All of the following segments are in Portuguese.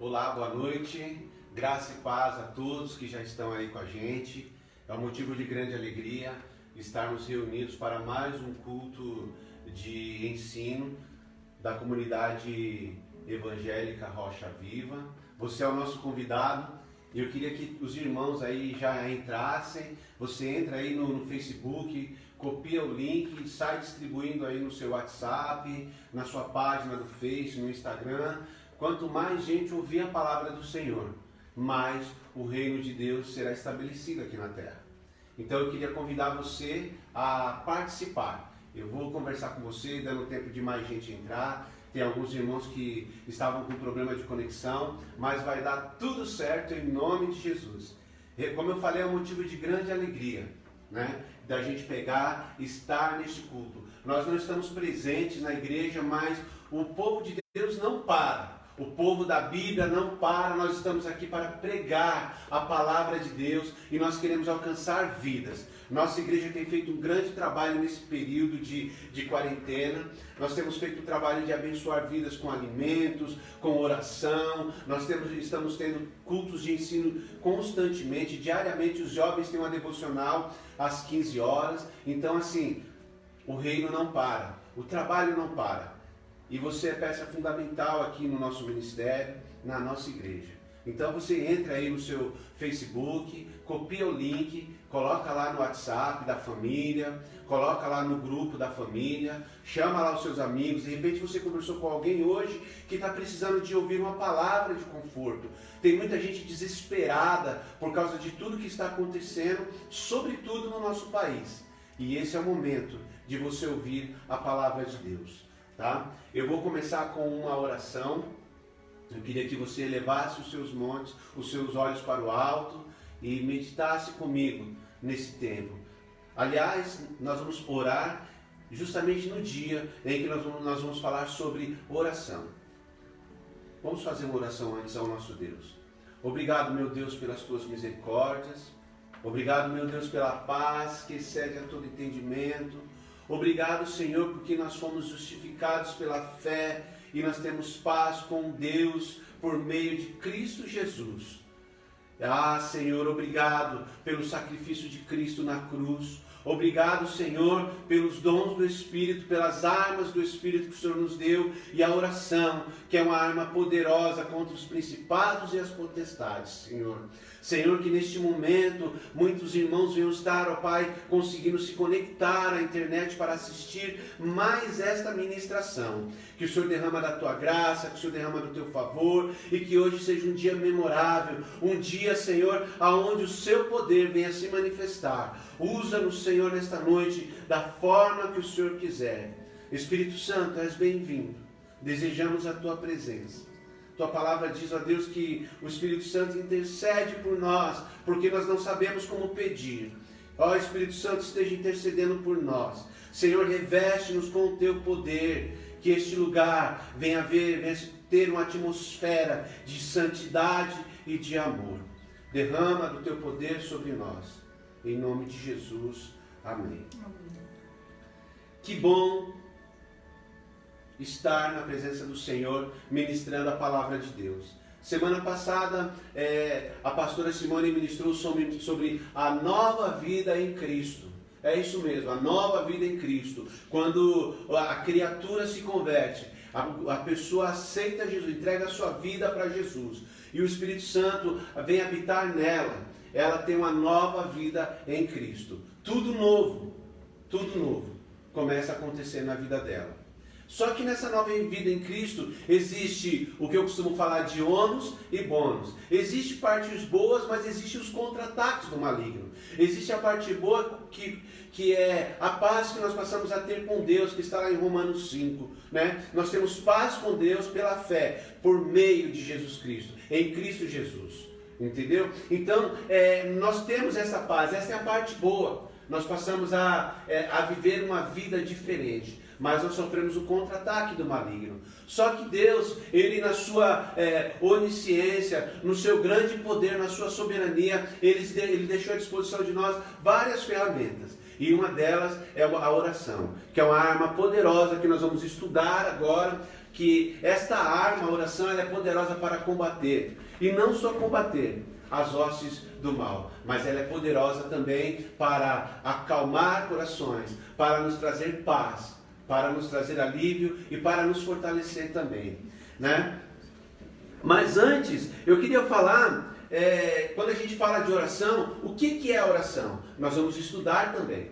Olá, boa noite, graça e paz a todos que já estão aí com a gente. É um motivo de grande alegria estarmos reunidos para mais um culto de ensino da comunidade evangélica Rocha Viva. Você é o nosso convidado e eu queria que os irmãos aí já entrassem. Você entra aí no Facebook, copia o link e sai distribuindo aí no seu WhatsApp, na sua página do Face, no Instagram. Quanto mais gente ouvir a palavra do Senhor, mais o reino de Deus será estabelecido aqui na terra. Então eu queria convidar você a participar. Eu vou conversar com você, dando tempo de mais gente entrar. Tem alguns irmãos que estavam com problema de conexão, mas vai dar tudo certo em nome de Jesus. Como eu falei, é um motivo de grande alegria, né? Da gente pegar e estar neste culto. Nós não estamos presentes na igreja, mas o povo de Deus não para. O povo da Bíblia não para, nós estamos aqui para pregar a palavra de Deus e nós queremos alcançar vidas. Nossa igreja tem feito um grande trabalho nesse período de quarentena. Nós temos feito o trabalho de abençoar vidas com alimentos, com oração. Nós estamos tendo cultos de ensino constantemente, diariamente os jovens têm uma devocional às 15 horas. Então assim, o reino não para, o trabalho não para. E você é peça fundamental aqui no nosso ministério, na nossa igreja. Então você entra aí no seu Facebook, copia o link, coloca lá no WhatsApp da família, coloca lá no grupo da família, chama lá os seus amigos. De repente você conversou com alguém hoje que está precisando de ouvir uma palavra de conforto. Tem muita gente desesperada por causa de tudo que está acontecendo, sobretudo no nosso país. E esse é o momento de você ouvir a palavra de Deus. Tá? Eu vou começar com uma oração. Eu queria que você elevasse os seus montes, os seus olhos para o alto e meditasse comigo nesse tempo. Aliás, nós vamos orar justamente no dia em que nós vamos falar sobre oração. Vamos fazer uma oração antes ao nosso Deus. Obrigado, meu Deus, pelas tuas misericórdias. Obrigado, meu Deus, pela paz que excede a todo entendimento. Obrigado, Senhor, porque nós fomos justificados pela fé e nós temos paz com Deus por meio de Cristo Jesus. Ah, Senhor, obrigado pelo sacrifício de Cristo na cruz. Obrigado, Senhor, pelos dons do Espírito, pelas armas do Espírito que o Senhor nos deu e a oração, que é uma arma poderosa contra os principados e as potestades, Senhor. Senhor, que neste momento muitos irmãos venham estar, ó Pai, conseguindo se conectar à internet para assistir mais esta ministração. Que o Senhor derrama da Tua graça, que o Senhor derrama do Teu favor e que hoje seja um dia memorável, um dia, Senhor, aonde o Seu poder venha se manifestar. Usa-nos, Senhor, nesta noite da forma que o Senhor quiser. Espírito Santo, és bem-vindo. Desejamos a Tua presença. Tua palavra diz, ó Deus, que o Espírito Santo intercede por nós, porque nós não sabemos como pedir. Ó Espírito Santo, esteja intercedendo por nós. Senhor, reveste-nos com o Teu poder, que este lugar venha ter uma atmosfera de santidade e de amor. Derrama do Teu poder sobre nós. Em nome de Jesus. Amém. Que bom estar na presença do Senhor, ministrando a palavra de Deus. Semana passada, a pastora Simone ministrou sobre a nova vida em Cristo. É isso mesmo, a nova vida em Cristo. Quando a criatura se converte, a pessoa aceita Jesus, entrega a sua vida para Jesus. E o Espírito Santo vem habitar nela. Ela tem uma nova vida em Cristo. Tudo novo começa a acontecer na vida dela. Só que nessa nova vida em Cristo existe o que eu costumo falar de ônus e bônus. Existe partes boas, mas existe os contra-ataques do maligno. Existe a parte boa que é a paz que nós passamos a ter com Deus, que está lá em Romanos 5. Né? Nós temos paz com Deus pela fé, por meio de Jesus Cristo, em Cristo Jesus. Entendeu? Então, nós temos essa paz, essa é a parte boa. Nós passamos a viver uma vida diferente. Mas nós sofremos o contra-ataque do maligno. Só que Deus, Ele na sua onisciência, no seu grande poder, na sua soberania, Ele deixou à disposição de nós várias ferramentas. E uma delas é a oração, que é uma arma poderosa que nós vamos estudar agora, que esta arma, a oração, ela é poderosa para combater. E não só combater as hostes do mal, mas ela é poderosa também para acalmar corações, para nos trazer paz, para nos trazer alívio e para nos fortalecer também, né? Mas antes, eu queria falar, quando a gente fala de oração, o que é oração? Nós vamos estudar também.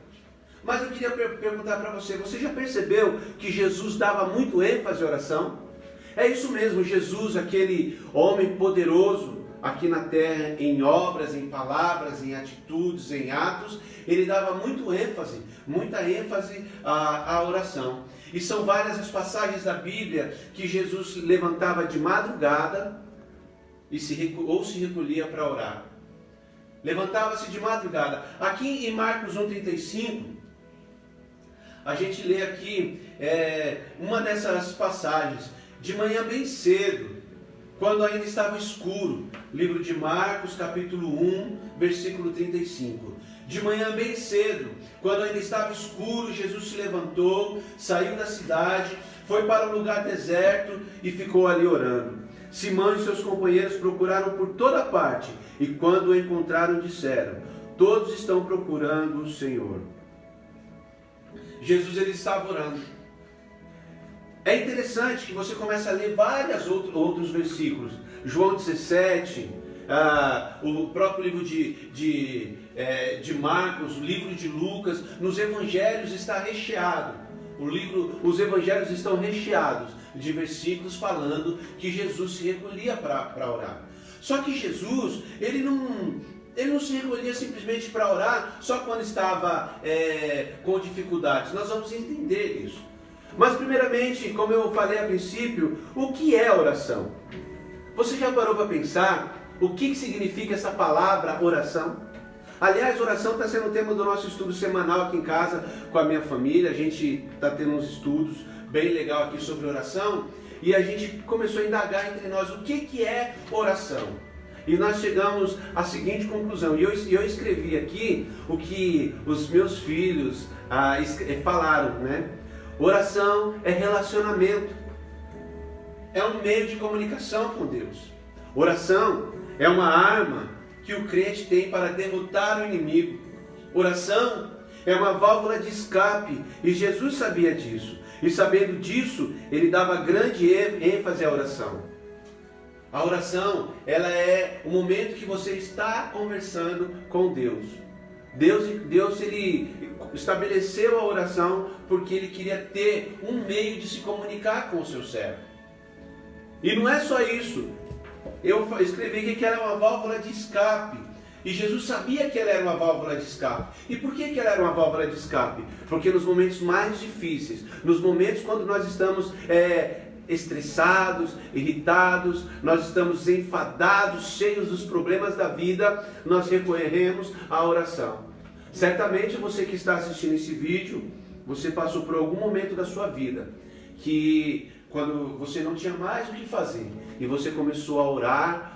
Mas eu queria perguntar para você, você já percebeu que Jesus dava muito ênfase à oração? É isso mesmo, Jesus, aquele homem poderoso aqui na terra, em obras, em palavras, em atitudes, em atos, ele dava muita ênfase à oração. E são várias as passagens da Bíblia que Jesus levantava de madrugada ou se recolhia para orar. Levantava-se de madrugada. Aqui em Marcos 1,35, a gente lê aqui uma dessas passagens. De manhã bem cedo, quando ainda estava escuro, livro de Marcos, capítulo 1, versículo 35. De manhã bem cedo, quando ainda estava escuro, Jesus se levantou, saiu da cidade, foi para um lugar deserto e ficou ali orando. Simão e seus companheiros procuraram por toda parte, e quando o encontraram, disseram: todos estão procurando o Senhor. Jesus, ele estava orando. É interessante que você comece a ler vários outros versículos. João 17, o próprio livro de Marcos, o livro de Lucas, nos evangelhos está recheado. Os evangelhos estão recheados de versículos falando que Jesus se recolhia para orar. Só que Jesus, ele não se recolhia simplesmente para orar só quando estava com dificuldades. Nós vamos entender isso. Mas primeiramente, como eu falei a princípio, o que é oração? Você já parou para pensar o que significa essa palavra oração? Aliás, oração está sendo o tema do nosso estudo semanal aqui em casa com a minha família. A gente está tendo uns estudos bem legal aqui sobre oração e a gente começou a indagar entre nós o que é oração. E nós chegamos à seguinte conclusão, e eu escrevi aqui o que os meus filhos falaram, né? Oração é relacionamento, é um meio de comunicação com Deus. Oração é uma arma que o crente tem para derrotar o inimigo. Oração é uma válvula de escape, e Jesus sabia disso. E sabendo disso, ele dava grande ênfase à oração. A oração, ela é o momento que você está conversando com Deus. Deus ele estabeleceu a oração porque ele queria ter um meio de se comunicar com o seu servo. E não é só isso. Eu escrevi aqui que ela é uma válvula de escape. E Jesus sabia que ela era uma válvula de escape. E por que ela era uma válvula de escape? Porque nos momentos mais difíceis, nos momentos quando nós estamos estressados, irritados, nós estamos enfadados, cheios dos problemas da vida, nós recorremos à oração. Certamente você que está assistindo esse vídeo, você passou por algum momento da sua vida que quando você não tinha mais o que fazer e você começou a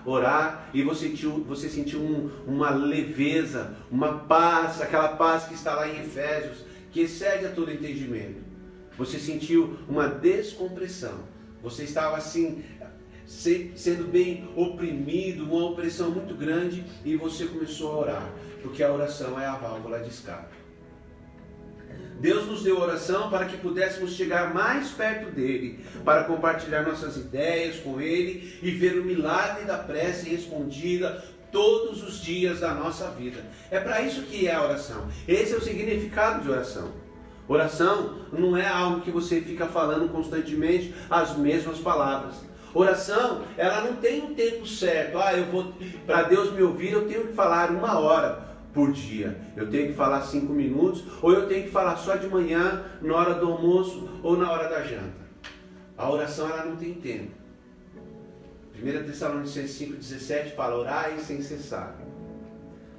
orar e você sentiu uma leveza, uma paz, aquela paz que está lá em Efésios, que excede a todo entendimento. Você sentiu uma descompressão. Você estava assim, sendo bem oprimido, uma opressão muito grande, e você começou a orar, porque a oração é a válvula de escape. Deus nos deu oração para que pudéssemos chegar mais perto dele, para compartilhar nossas ideias com ele e ver o milagre da prece respondida todos os dias da nossa vida. É para isso que é a oração. Esse é o significado de oração. Oração não é algo que você fica falando constantemente as mesmas palavras. Oração, ela não tem um tempo certo. Para Deus me ouvir, eu tenho que falar 1 hora por dia. Eu tenho que falar 5 minutos, ou eu tenho que falar só de manhã, na hora do almoço ou na hora da janta. A oração, ela não tem tempo. 1 Tessalonicenses 5,17 fala: orai sem cessar.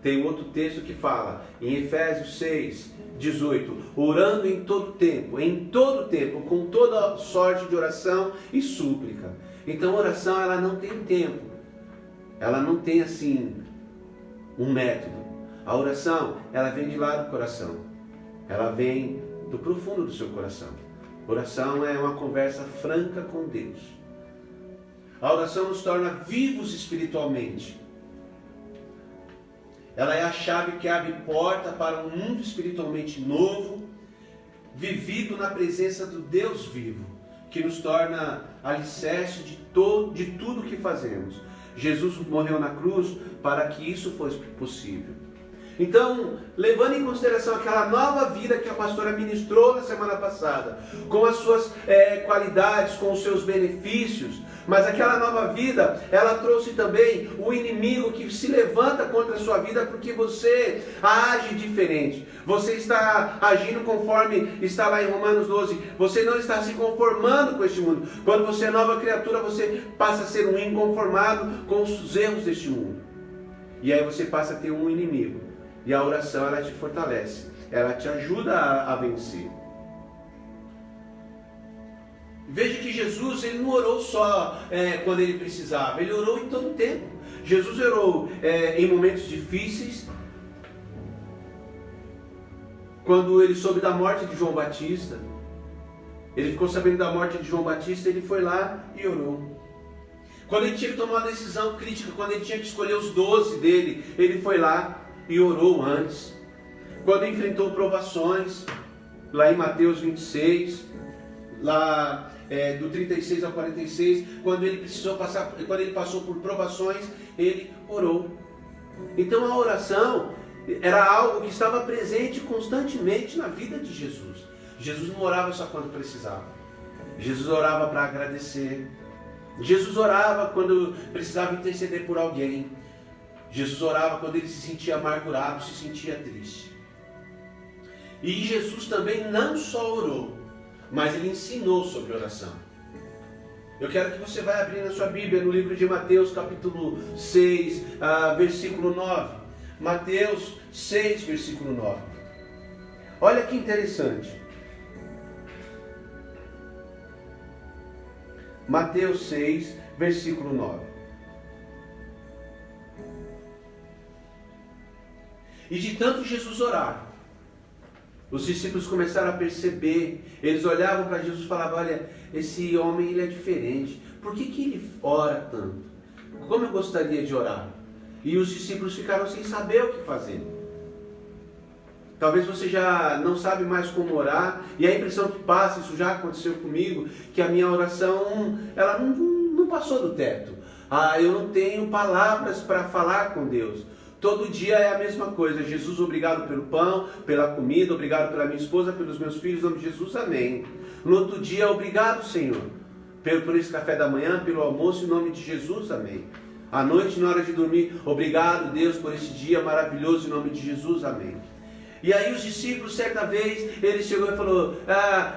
Tem outro texto que fala, em Efésios 6,18, orando em todo tempo, com toda sorte de oração e súplica. Então a oração, ela não tem tempo, ela não tem assim um método. A oração, ela vem de lá do coração, ela vem do profundo do seu coração. Oração é uma conversa franca com Deus. A oração nos torna vivos espiritualmente. Ela é a chave que abre porta para um mundo espiritualmente novo, vivido na presença do Deus vivo, que nos torna alicerce de tudo que fazemos. Jesus morreu na cruz para que isso fosse possível. Então, levando em consideração aquela nova vida que a pastora ministrou na semana passada, com as suas qualidades, com os seus benefícios, mas aquela nova vida, ela trouxe também o inimigo que se levanta contra a sua vida porque você age diferente. Você está agindo conforme está lá em Romanos 12. Você não está se conformando com este mundo. Quando você é nova criatura, você passa a ser um inconformado com os erros deste mundo. E aí você passa a ter um inimigo. E a oração, ela te fortalece. Ela te ajuda a vencer. Veja que Jesus, ele não orou só quando ele precisava. Ele orou em todo o tempo. Jesus orou em momentos difíceis. Quando ele soube da morte de João Batista. Ele ficou sabendo da morte de João Batista. Ele foi lá e orou. Quando ele tinha que tomar uma decisão crítica. Quando ele tinha que escolher os 12 dele. Ele foi lá e orou antes. Quando enfrentou provações, lá em Mateus 26, lá do 36 ao 46, quando ele passou por provações, ele orou. Então a oração era algo que estava presente constantemente na vida de Jesus. Jesus não orava só quando precisava. Jesus orava para agradecer. Jesus orava quando precisava interceder por alguém. Jesus orava quando ele se sentia amargurado, se sentia triste. E Jesus também não só orou, mas ele ensinou sobre oração. Eu quero que você vá abrir na sua Bíblia, no livro de Mateus, capítulo 6, versículo 9. Mateus 6, versículo 9. Olha que interessante. Mateus 6, versículo 9. E de tanto Jesus orar, os discípulos começaram a perceber, eles olhavam para Jesus e falavam: olha, esse homem ele é diferente, por que ele ora tanto? Como eu gostaria de orar? E os discípulos ficaram sem saber o que fazer. Talvez você já não sabe mais como orar, e a impressão que passa, isso já aconteceu comigo, que a minha oração, ela não passou do teto. Eu não tenho palavras para falar com Deus. Todo dia é a mesma coisa. Jesus, obrigado pelo pão, pela comida, obrigado pela minha esposa, pelos meus filhos, em nome de Jesus, amém. No outro dia, obrigado, Senhor, por esse café da manhã, pelo almoço, em nome de Jesus, amém. À noite, na hora de dormir, obrigado, Deus, por esse dia maravilhoso, em nome de Jesus, amém. E aí os discípulos, certa vez, ele chegou e falou: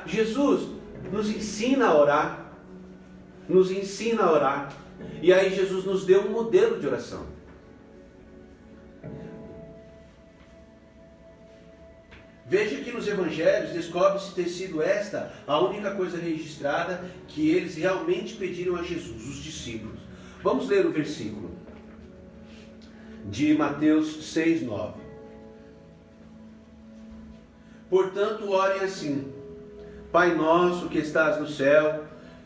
Jesus, nos ensina a orar. Nos ensina a orar. E aí Jesus nos deu um modelo de oração. Veja que nos evangelhos descobre-se ter sido esta a única coisa registrada que eles realmente pediram a Jesus, os discípulos. Vamos ler o versículo de Mateus 6, 9. Portanto, orem assim: Pai nosso que estás no céu,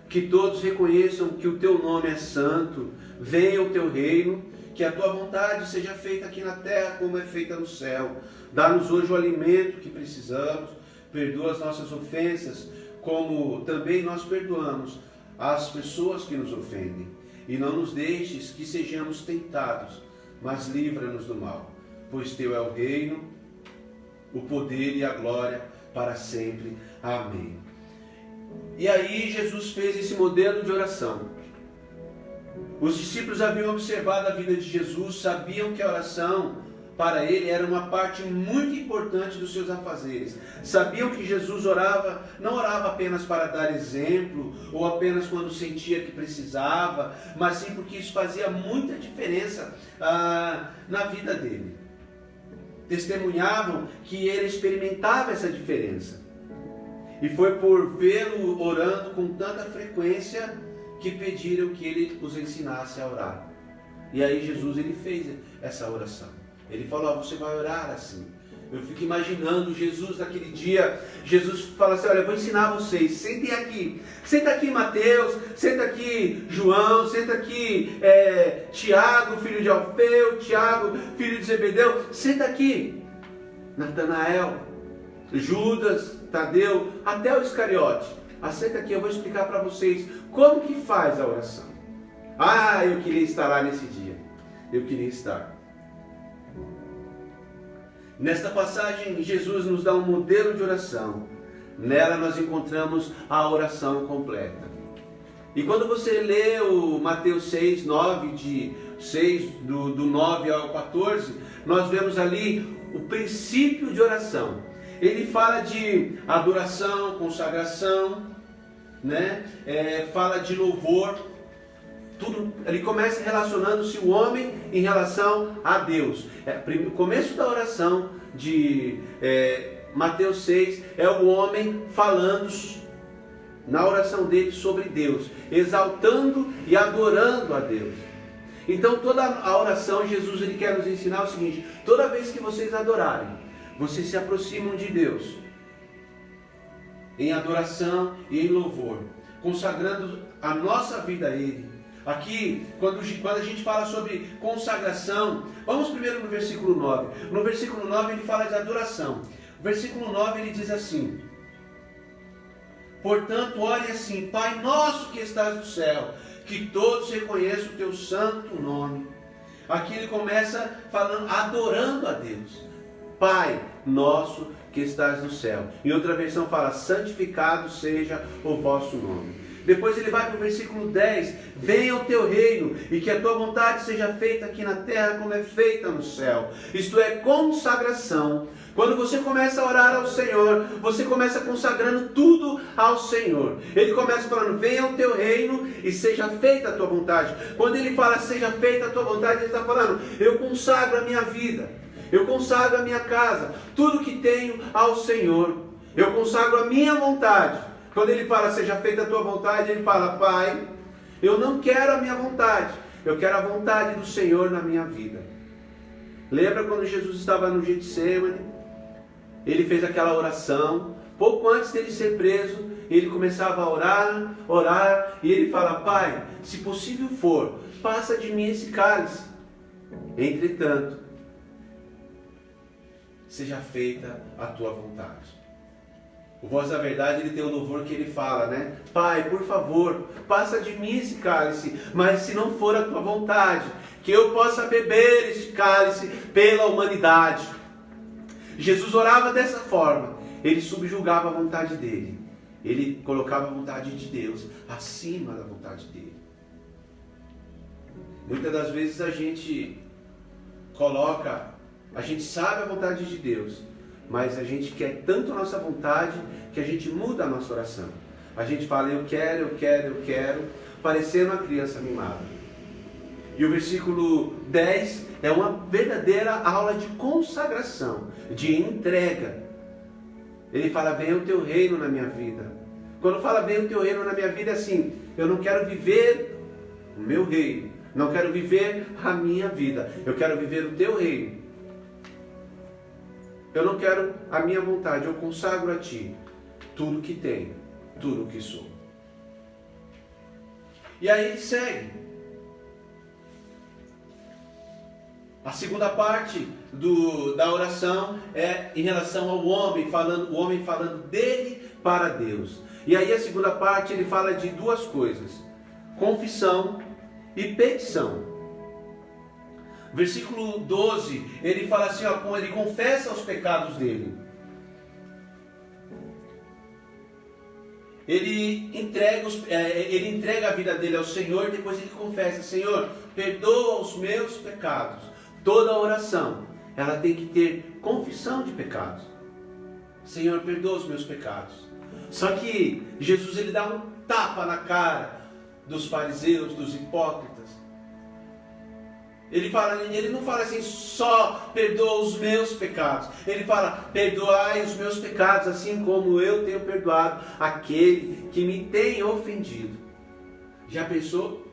que todos reconheçam que o teu nome é santo, venha o teu reino, que a tua vontade seja feita aqui na terra como é feita no céu. Dá-nos hoje o alimento que precisamos, perdoa as nossas ofensas, como também nós perdoamos às pessoas que nos ofendem. E não nos deixes que sejamos tentados, mas livra-nos do mal. Pois teu é o reino, o poder e a glória para sempre. Amém. E aí Jesus fez esse modelo de oração. Os discípulos haviam observado a vida de Jesus, sabiam que a oração para ele era uma parte muito importante dos seus afazeres. Sabiam que Jesus não orava apenas para dar exemplo, ou apenas quando sentia que precisava, mas sim porque isso fazia muita diferença na vida dele. Testemunhavam que ele experimentava essa diferença. E foi por vê-lo orando com tanta frequência que pediram que ele os ensinasse a orar. E aí Jesus ele fez essa oração. Ele falou: você vai orar assim. Eu fico imaginando Jesus naquele dia. Jesus fala assim, olha, eu vou ensinar vocês, sentem aqui. Senta aqui Mateus, senta aqui João, senta aqui Tiago, filho de Alfeu, Tiago, filho de Zebedeu. Senta aqui. Natanael, Judas, Tadeu, até o Iscariote. Senta aqui, eu vou explicar para vocês como que faz a oração. Eu queria estar lá nesse dia. Eu queria estar. Nesta passagem, Jesus nos dá um modelo de oração. Nela nós encontramos a oração completa. E quando você lê o Mateus 6, 9, do 9 ao 14, nós vemos ali o princípio de oração. Ele fala de adoração, consagração, né? Fala de louvor. Tudo, ele começa relacionando-se o homem em relação a Deus. O começo da oração de Mateus 6 é o homem falando na oração dele sobre Deus, exaltando e adorando a Deus. Então toda a oração, Jesus ele quer nos ensinar o seguinte: toda vez que vocês adorarem, vocês se aproximam de Deus em adoração e em louvor, consagrando a nossa vida a Ele. Aqui, quando a gente fala sobre consagração, vamos primeiro no versículo 9. No versículo 9 ele fala de adoração. O versículo 9 ele diz assim: portanto, ore assim, Pai nosso que estás no céu, que todos reconheçam o teu santo nome. Aqui ele começa falando, adorando a Deus. Pai nosso que estás no céu. Em outra versão fala, santificado seja o vosso nome. Depois ele vai para o versículo 10, venha o teu reino, e que a tua vontade seja feita aqui na terra como é feita no céu. Isto é consagração. Quando você começa a orar ao Senhor, você começa consagrando tudo ao Senhor. Ele começa falando, venha o teu reino e seja feita a tua vontade. Quando ele fala, seja feita a tua vontade, ele está falando, eu consagro a minha vida, eu consagro a minha casa, tudo que tenho ao Senhor. Eu consagro a minha vontade. Quando ele fala, seja feita a tua vontade, ele fala, Pai, eu não quero a minha vontade, eu quero a vontade do Senhor na minha vida. Lembra quando Jesus estava no Getsêmani? Ele fez aquela oração, pouco antes dele ser preso, ele começava a orar, e ele fala, Pai, se possível for, passa de mim esse cálice. Entretanto, seja feita a tua vontade. O Voz da Verdade, ele tem um louvor que ele fala, né? Pai, por favor, passa de mim esse cálice, mas se não for a tua vontade, que eu possa beber este cálice pela humanidade. Jesus orava dessa forma, ele subjugava a vontade dele, ele colocava a vontade de Deus acima da vontade dele. Muitas das vezes a gente sabe a vontade de Deus, mas a gente quer tanto a nossa vontade que a gente muda a nossa oração. A gente fala, eu quero, parecendo uma criança mimada. E o versículo 10 é uma verdadeira aula de consagração, de entrega. Ele fala, venha o teu reino na minha vida. Quando fala, venha o teu reino na minha vida, é assim, eu não quero viver o meu reino, não quero viver a minha vida, eu quero viver o teu reino. Eu não quero a minha vontade, eu consagro a ti tudo que tenho, tudo que sou. E aí ele segue. A segunda parte da oração é em relação ao homem, o homem falando dele para Deus. E aí a segunda parte ele fala de duas coisas, confissão e petição. Versículo 12, ele fala assim, ele confessa os pecados dele. Ele entrega a vida dele ao Senhor, depois ele confessa, Senhor, perdoa os meus pecados. Toda oração, ela tem que ter confissão de pecados. Senhor, perdoa os meus pecados. Só que Jesus ele dá um tapa na cara dos fariseus, dos hipócritas. Ele não fala assim, só perdoa os meus pecados. Ele fala, perdoai os meus pecados, assim como eu tenho perdoado aquele que me tem ofendido. Já pensou?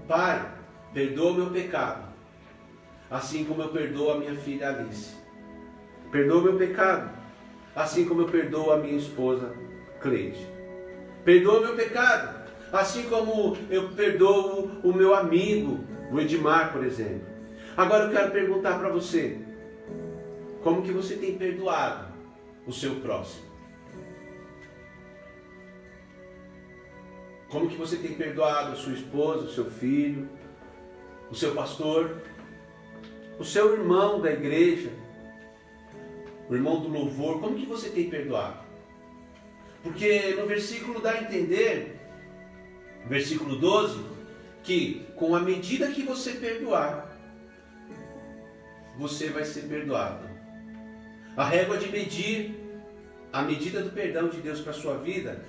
Pai, perdoa o meu pecado, assim como eu perdoo a minha filha Alice. perdoa o meu pecado, assim como eu perdoo a minha esposa Cleide. Perdoa o meu pecado, assim como eu perdoo o meu amigo, o Edmar, por exemplo. Agora eu quero perguntar para você, como que você tem perdoado o seu próximo? Como que você tem perdoado a sua esposa, o seu filho, o seu pastor, o seu irmão da igreja, o irmão do louvor? Como que você tem perdoado? Porque no versículo dá a entender, versículo 12, que com a medida que você perdoar, você vai ser perdoado. A régua de medir a medida do perdão de Deus para a sua vida,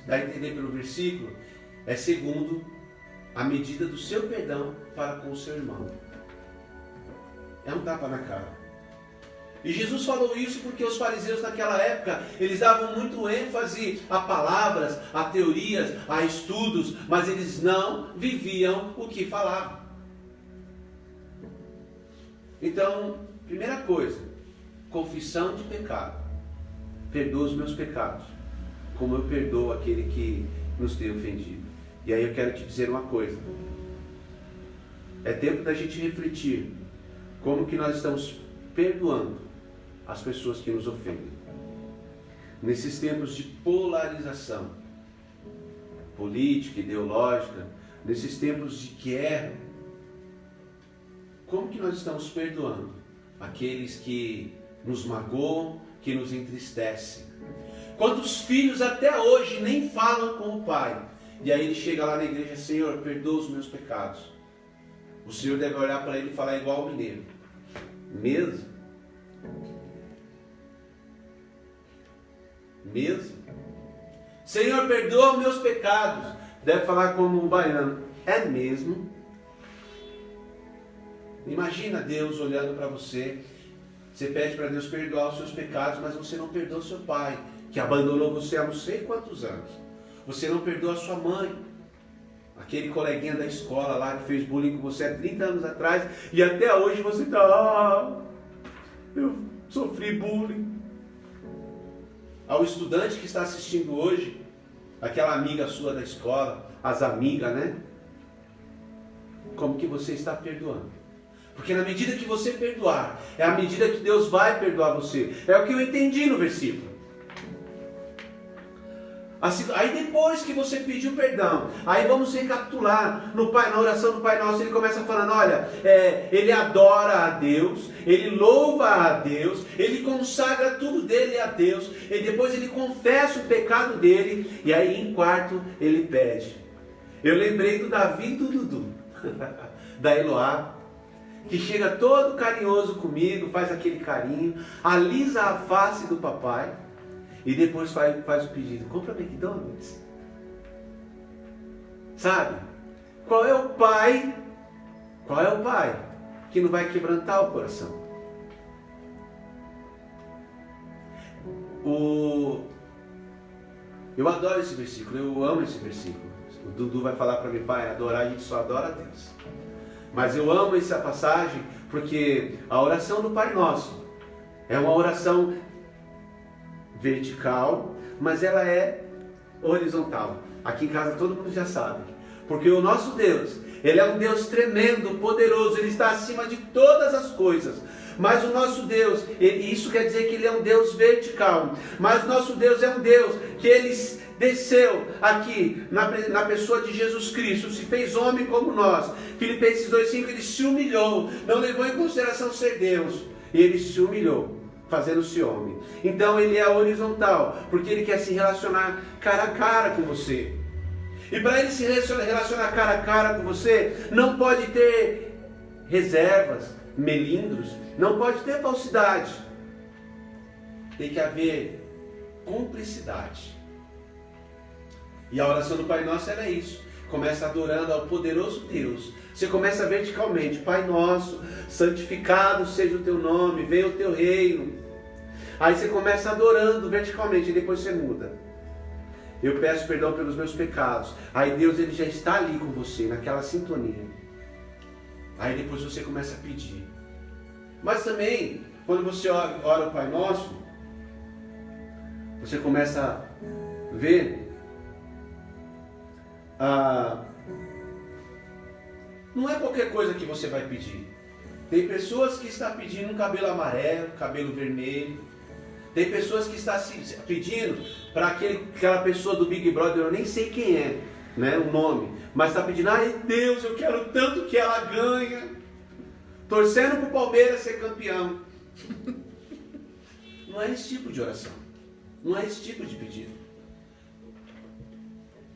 dá a entender pelo versículo, é segundo a medida do seu perdão para com o seu irmão. É um tapa na cara. E Jesus falou isso porque os fariseus naquela época, eles davam muito ênfase a palavras, a teorias, a estudos, mas eles não viviam o que falavam. Então, primeira coisa, confissão de pecado. Perdoa os meus pecados, como eu perdoo aquele que nos tem ofendido. E aí eu quero te dizer uma coisa. É tempo da gente refletir como que nós estamos perdoando as pessoas que nos ofendem. Nesses tempos de polarização política, ideológica, nesses tempos de guerra, como que nós estamos perdoando aqueles que nos magoam, que nos entristecem? Quantos filhos até hoje nem falam com o pai, e aí ele chega lá na igreja: Senhor, perdoa os meus pecados. O Senhor deve olhar para ele e falar igual o mineiro: mesmo? Senhor, perdoa os meus pecados. Deve falar como um baiano: é mesmo? Imagina Deus olhando para você. Você pede para Deus perdoar os seus pecados, mas você não perdoa o seu pai, que abandonou você há não sei quantos anos. Você não perdoa a sua mãe, aquele coleguinha da escola lá que fez bullying com você há 30 anos atrás, e até hoje você está: eu sofri bullying. Ao estudante que está assistindo hoje, aquela amiga sua da escola, as amigas, né? Como que você está perdoando? Porque na medida que você perdoar, é a medida que Deus vai perdoar você. É o que eu entendi no versículo. Assim, aí depois que você pediu perdão, aí vamos recapitular na oração do Pai Nosso. Ele começa falando: olha, ele adora a Deus, ele louva a Deus, ele consagra tudo dele a Deus, e depois ele confessa o pecado dele, e aí em quarto ele pede. Eu lembrei do Davi e do Dudu, da Eloá, que chega todo carinhoso comigo, faz aquele carinho, alisa a face do papai, e depois faz o pedido: compra McDonald's. Sabe? Qual é o pai que não vai quebrantar o coração? Eu adoro esse versículo, eu amo esse versículo. O Dudu vai falar para mim: pai, adorar, a gente só adora a Deus. Mas eu amo essa passagem porque a oração do Pai Nosso é uma oração vertical, mas ela é horizontal. Aqui em casa todo mundo já sabe. Porque o nosso Deus, Ele é um Deus tremendo, poderoso, Ele está acima de todas as coisas. Mas o nosso Deus, isso quer dizer que Ele é um Deus vertical. Mas o nosso Deus é um Deus que Ele desceu aqui na pessoa de Jesus Cristo, se fez homem como nós. Filipenses 2,5, Ele se humilhou, não levou em consideração ser Deus, e Ele se humilhou, fazendo-se homem. Então Ele é horizontal, porque Ele quer se relacionar cara a cara com você. E para Ele se relacionar cara a cara com você, não pode ter reservas, melindros, não pode ter falsidade. Tem que haver cumplicidade. E a oração do Pai Nosso é isso. Começa adorando ao poderoso Deus. Você começa verticalmente: Pai Nosso, santificado seja o Teu nome, venha o Teu reino. Aí você começa adorando verticalmente e depois você muda: eu peço perdão pelos meus pecados. Aí Deus, Ele já está ali com você, naquela sintonia. Aí depois você começa a pedir. Mas também quando você ora o Pai Nosso, você começa a ver não é qualquer coisa que você vai pedir. Tem pessoas que estão pedindo um cabelo amarelo, cabelo vermelho. Tem pessoas que estão pedindo para aquela pessoa do Big Brother, eu nem sei quem é, né, o nome, mas está pedindo, ai Deus, eu quero tanto que ela ganhe, torcendo para o Palmeiras ser campeão. Não é esse tipo de oração, não é esse tipo de pedido.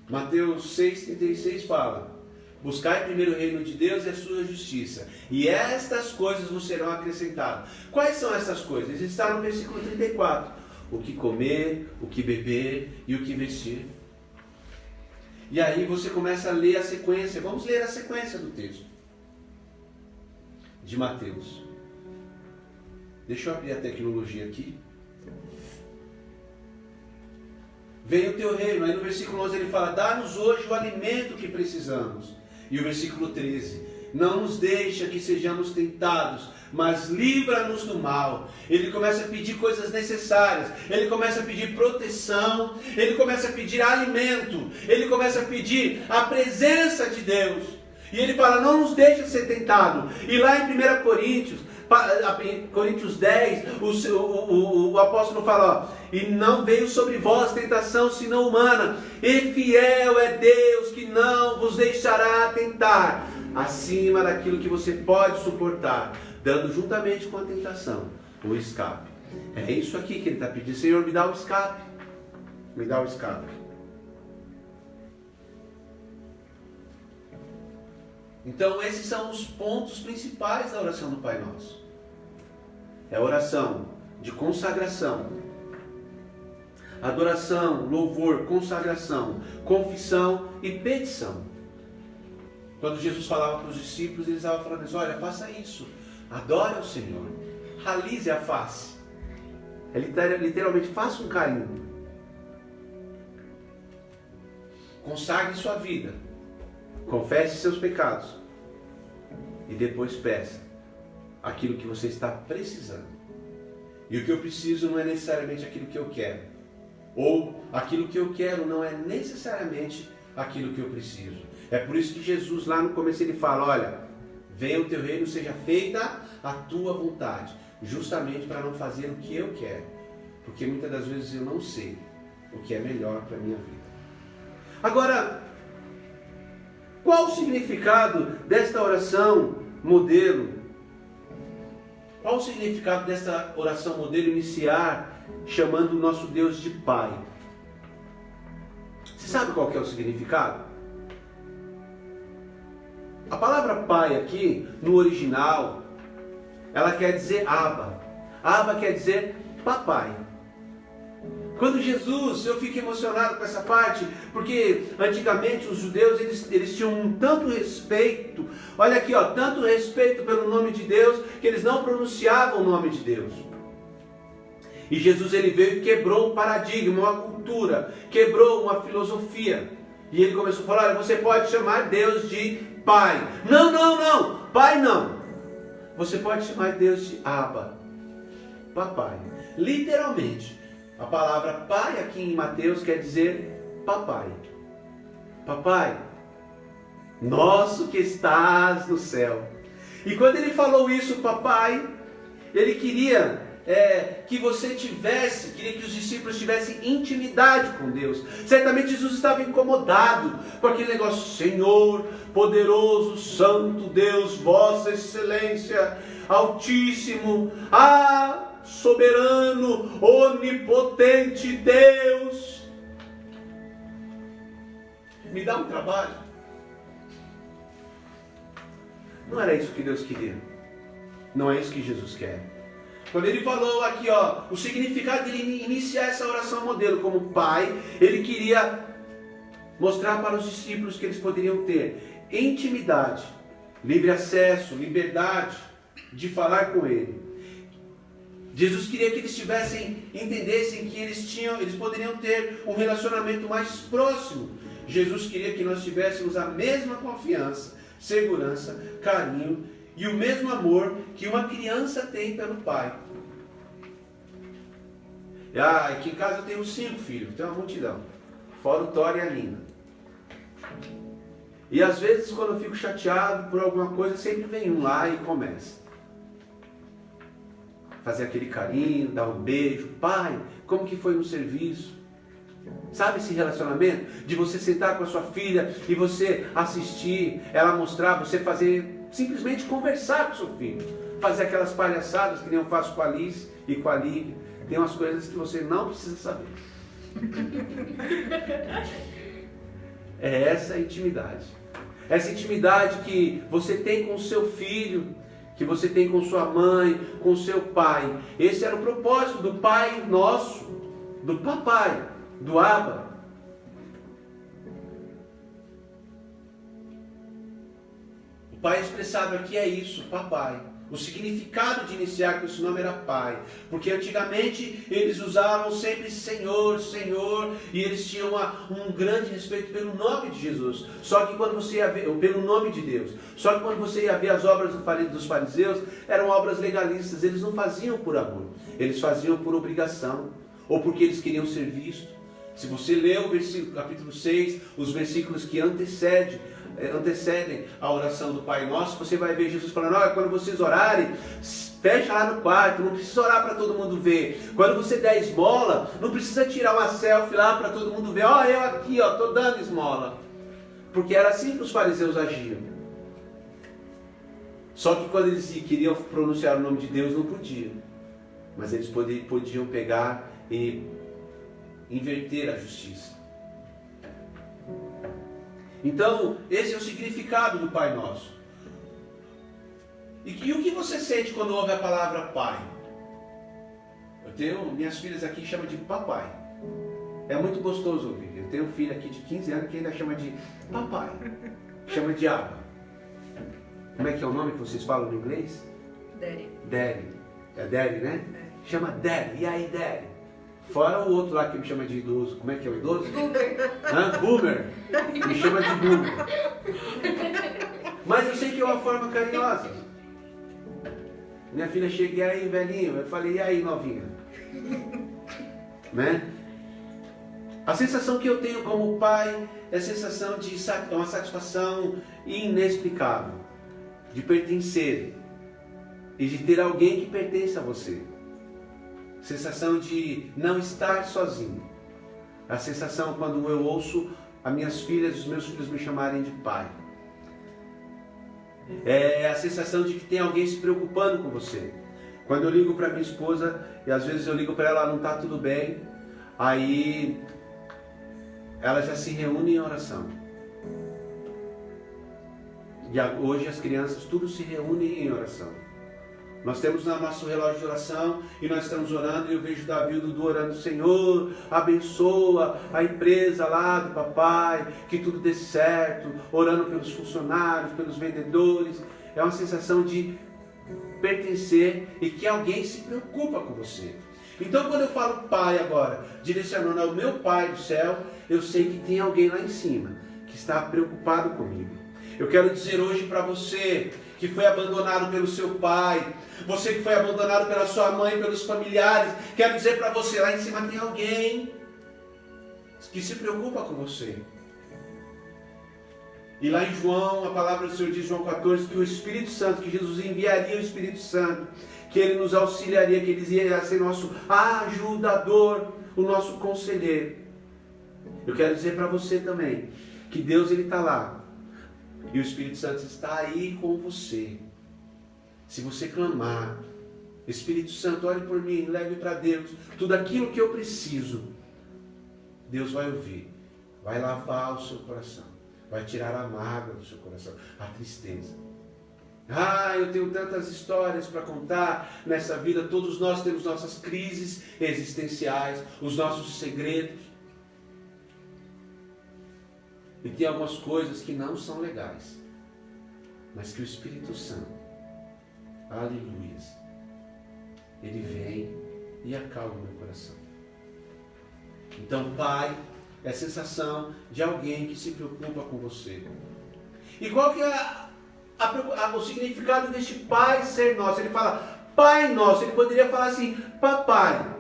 Mateus 6,36 fala: buscai primeiro o reino de Deus e a sua justiça, e estas coisas vos serão acrescentadas. Quais são essas coisas? Está no versículo 34. O que comer, o que beber e o que vestir. E aí você começa a ler a sequência. Vamos ler a sequência do texto de Mateus. Deixa eu abrir a tecnologia aqui. Venha o teu reino. Aí no versículo 11 ele fala: dá-nos hoje o alimento que precisamos. E o versículo 13: não nos deixa que sejamos tentados, mas livra-nos do mal. Ele começa a pedir coisas necessárias, ele começa a pedir proteção, ele começa a pedir alimento, ele começa a pedir a presença de Deus. E ele fala: não nos deixa ser tentado. E lá em 1 Coríntios 10, o apóstolo fala: ó, e não veio sobre vós tentação senão humana, e fiel é Deus que não vos deixará tentar acima daquilo que você pode suportar, dando juntamente com a tentação o escape. É isso aqui que ele está pedindo: Senhor, me dá o escape, me dá o escape. Então esses são os pontos principais da oração do Pai Nosso. É a oração de consagração, adoração, louvor, consagração, confissão e petição. Quando Jesus falava para os discípulos, ele estava falando isso: olha, faça isso, adore ao Senhor, realize a face. É literalmente, faça um carinho, consagre sua vida, confesse seus pecados e depois peça aquilo que você está precisando. E o que eu preciso não é necessariamente aquilo que eu quero, ou aquilo que eu quero não é necessariamente aquilo que eu preciso. É por isso que Jesus lá no começo ele fala: olha, venha o teu reino, seja feita a tua vontade, justamente para não fazer o que eu quero, porque muitas das vezes eu não sei o que é melhor para a minha vida. Agora, qual o significado desta oração modelo? Qual o significado desta oração modelo iniciar chamando o nosso Deus de Pai? Você sabe qual que é o significado? A palavra Pai aqui, no original, ela quer dizer Abba. Abba quer dizer papai. Quando Jesus, eu fico emocionado com essa parte, porque antigamente os judeus, eles tinham tanto respeito, olha aqui, ó, tanto respeito pelo nome de Deus, que eles não pronunciavam o nome de Deus. E Jesus, ele veio e quebrou um paradigma, uma cultura, quebrou uma filosofia. E ele começou a falar: olha, você pode chamar Deus de Pai. Não, não, não, Pai não. Você pode chamar Deus de Abba, papai. Literalmente, a palavra Pai aqui em Mateus quer dizer papai. Papai, nosso que estás no céu. E quando ele falou isso, papai, ele queria queria que os discípulos tivessem intimidade com Deus. Certamente Jesus estava incomodado com aquele negócio: Senhor, poderoso, santo Deus, vossa excelência, altíssimo, soberano, onipotente Deus, me dá um trabalho. Não era isso que Deus queria. Não é isso que Jesus quer. Quando ele falou aqui, ó, o significado de ele iniciar essa oração modelo como Pai, ele queria mostrar para os discípulos que eles poderiam ter intimidade, livre acesso, liberdade de falar com Ele. Jesus queria que eles entendessem que eles poderiam ter um relacionamento mais próximo. Jesus queria que nós tivéssemos a mesma confiança, segurança, carinho e o mesmo amor que uma criança tem pelo pai. Aqui em casa eu tenho 5 filhos, tenho uma multidão. Fora o Thor e a Lina. E às vezes quando eu fico chateado por alguma coisa, sempre vem um lá e começa. Fazer aquele carinho, dar um beijo. Pai, como que foi no serviço? Sabe esse relacionamento? De você sentar com a sua filha e você assistir, ela mostrar, você fazer, simplesmente conversar com o seu filho. Fazer aquelas palhaçadas que nem eu faço com a Alice e com a Lívia. Tem umas coisas que você não precisa saber. É essa a intimidade. Essa intimidade que você tem com o seu filho, que você tem com sua mãe, com seu pai. Esse era o propósito do Pai Nosso, do Papai, do Abba. O Pai expressado aqui é isso, Papai. O significado de iniciar com esse nome era Pai, porque antigamente eles usavam sempre Senhor, Senhor, e eles tinham um grande respeito pelo nome de Jesus. Só que quando você ia ver, pelo nome de Deus, só que quando você ia ver as obras dos fariseus, eram obras legalistas, eles não faziam por amor, eles faziam por obrigação, ou porque eles queriam ser vistos. Se você ler o versículo, capítulo 6, os versículos que antecedem a oração do Pai Nosso, você vai ver Jesus falando: olha, quando vocês orarem, fecha lá no quarto, não precisa orar para todo mundo ver. Quando você der esmola, não precisa tirar uma selfie lá para todo mundo ver: ó, eu aqui, ó, estou dando esmola. Porque era assim que os fariseus agiam. Só que quando eles queriam pronunciar o nome de Deus, não podiam. Mas eles podiam pegar e inverter a justiça. Então, esse é o significado do Pai Nosso. E o que você sente quando ouve a palavra Pai? Eu tenho, minhas filhas aqui chamam de papai. É muito gostoso ouvir. Eu tenho um filho aqui de 15 anos que ainda chama de papai. Chama de Abba. Como é que é o nome que vocês falam no inglês? Daddy. Daddy. É Daddy, né? É. Chama Daddy. E aí, Daddy? Fora o outro lá que me chama de idoso. Como é que é o idoso? Boomer. Boomer. Me chama de Boomer. Mas eu sei que é uma forma carinhosa. Minha filha chega: e aí, velhinho? Eu falei: e aí, novinha? Né? A sensação que eu tenho como pai é a sensação de uma satisfação inexplicável. De pertencer. E de ter alguém que pertence a você. Sensação de não estar sozinho. A sensação quando eu ouço as minhas filhas e os meus filhos me chamarem de pai. É a sensação de que tem alguém se preocupando com você. Quando eu ligo para minha esposa, e às vezes eu ligo para ela, não está tudo bem, aí ela já se reúne em oração. E hoje as crianças tudo se reúnem em oração. Nós temos no nosso relógio de oração e nós estamos orando, e eu vejo Davi e o Dudu orando: Senhor, abençoa a empresa lá do papai, que tudo dê certo, orando pelos funcionários, pelos vendedores. É uma sensação de pertencer e que alguém se preocupa com você. Então quando eu falo Pai agora, direcionando ao meu Pai do céu, eu sei que tem alguém lá em cima que está preocupado comigo. Eu quero dizer hoje para você que foi abandonado pelo seu pai, você que foi abandonado pela sua mãe, pelos familiares, quero dizer para você: lá em cima tem alguém que se preocupa com você. E lá em João, a palavra do Senhor diz, João 14, que o Espírito Santo, que Jesus enviaria o Espírito Santo, que Ele nos auxiliaria, que Ele ia ser nosso ajudador, o nosso conselheiro. Eu quero dizer para você também, que Deus Ele está lá, e o Espírito Santo está aí com você. Se você clamar: Espírito Santo, olhe por mim, leve para Deus tudo aquilo que eu preciso, Deus vai ouvir, vai lavar o seu coração, vai tirar a mágoa do seu coração, a tristeza. Eu tenho tantas histórias para contar nessa vida. Todos nós temos nossas crises existenciais, os nossos segredos. E tem algumas coisas que não são legais, mas que o Espírito Santo, aleluias, ele vem e acalma o meu coração. Então, Pai é a sensação de alguém que se preocupa com você. E qual que é o significado deste Pai ser nosso. Ele fala Pai nosso, ele poderia falar assim, papai.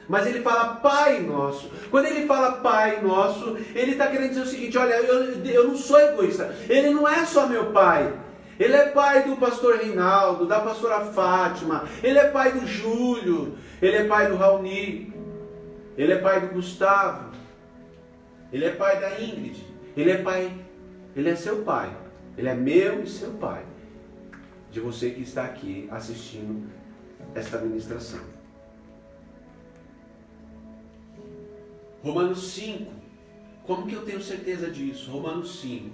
Mas ele fala Pai Nosso. Quando ele fala Pai Nosso, ele está querendo dizer o seguinte, olha, eu não sou egoísta. Ele não é só meu pai. Ele é pai do pastor Reinaldo, da pastora Fátima. Ele é pai do Júlio. Ele é pai do Raoni. Ele é pai do Gustavo. Ele é pai da Ingrid. Ele é pai. Ele é seu pai. Ele é meu e seu pai. De você que está aqui assistindo esta ministração. Romanos 5. Como que eu tenho certeza disso? Romanos 5.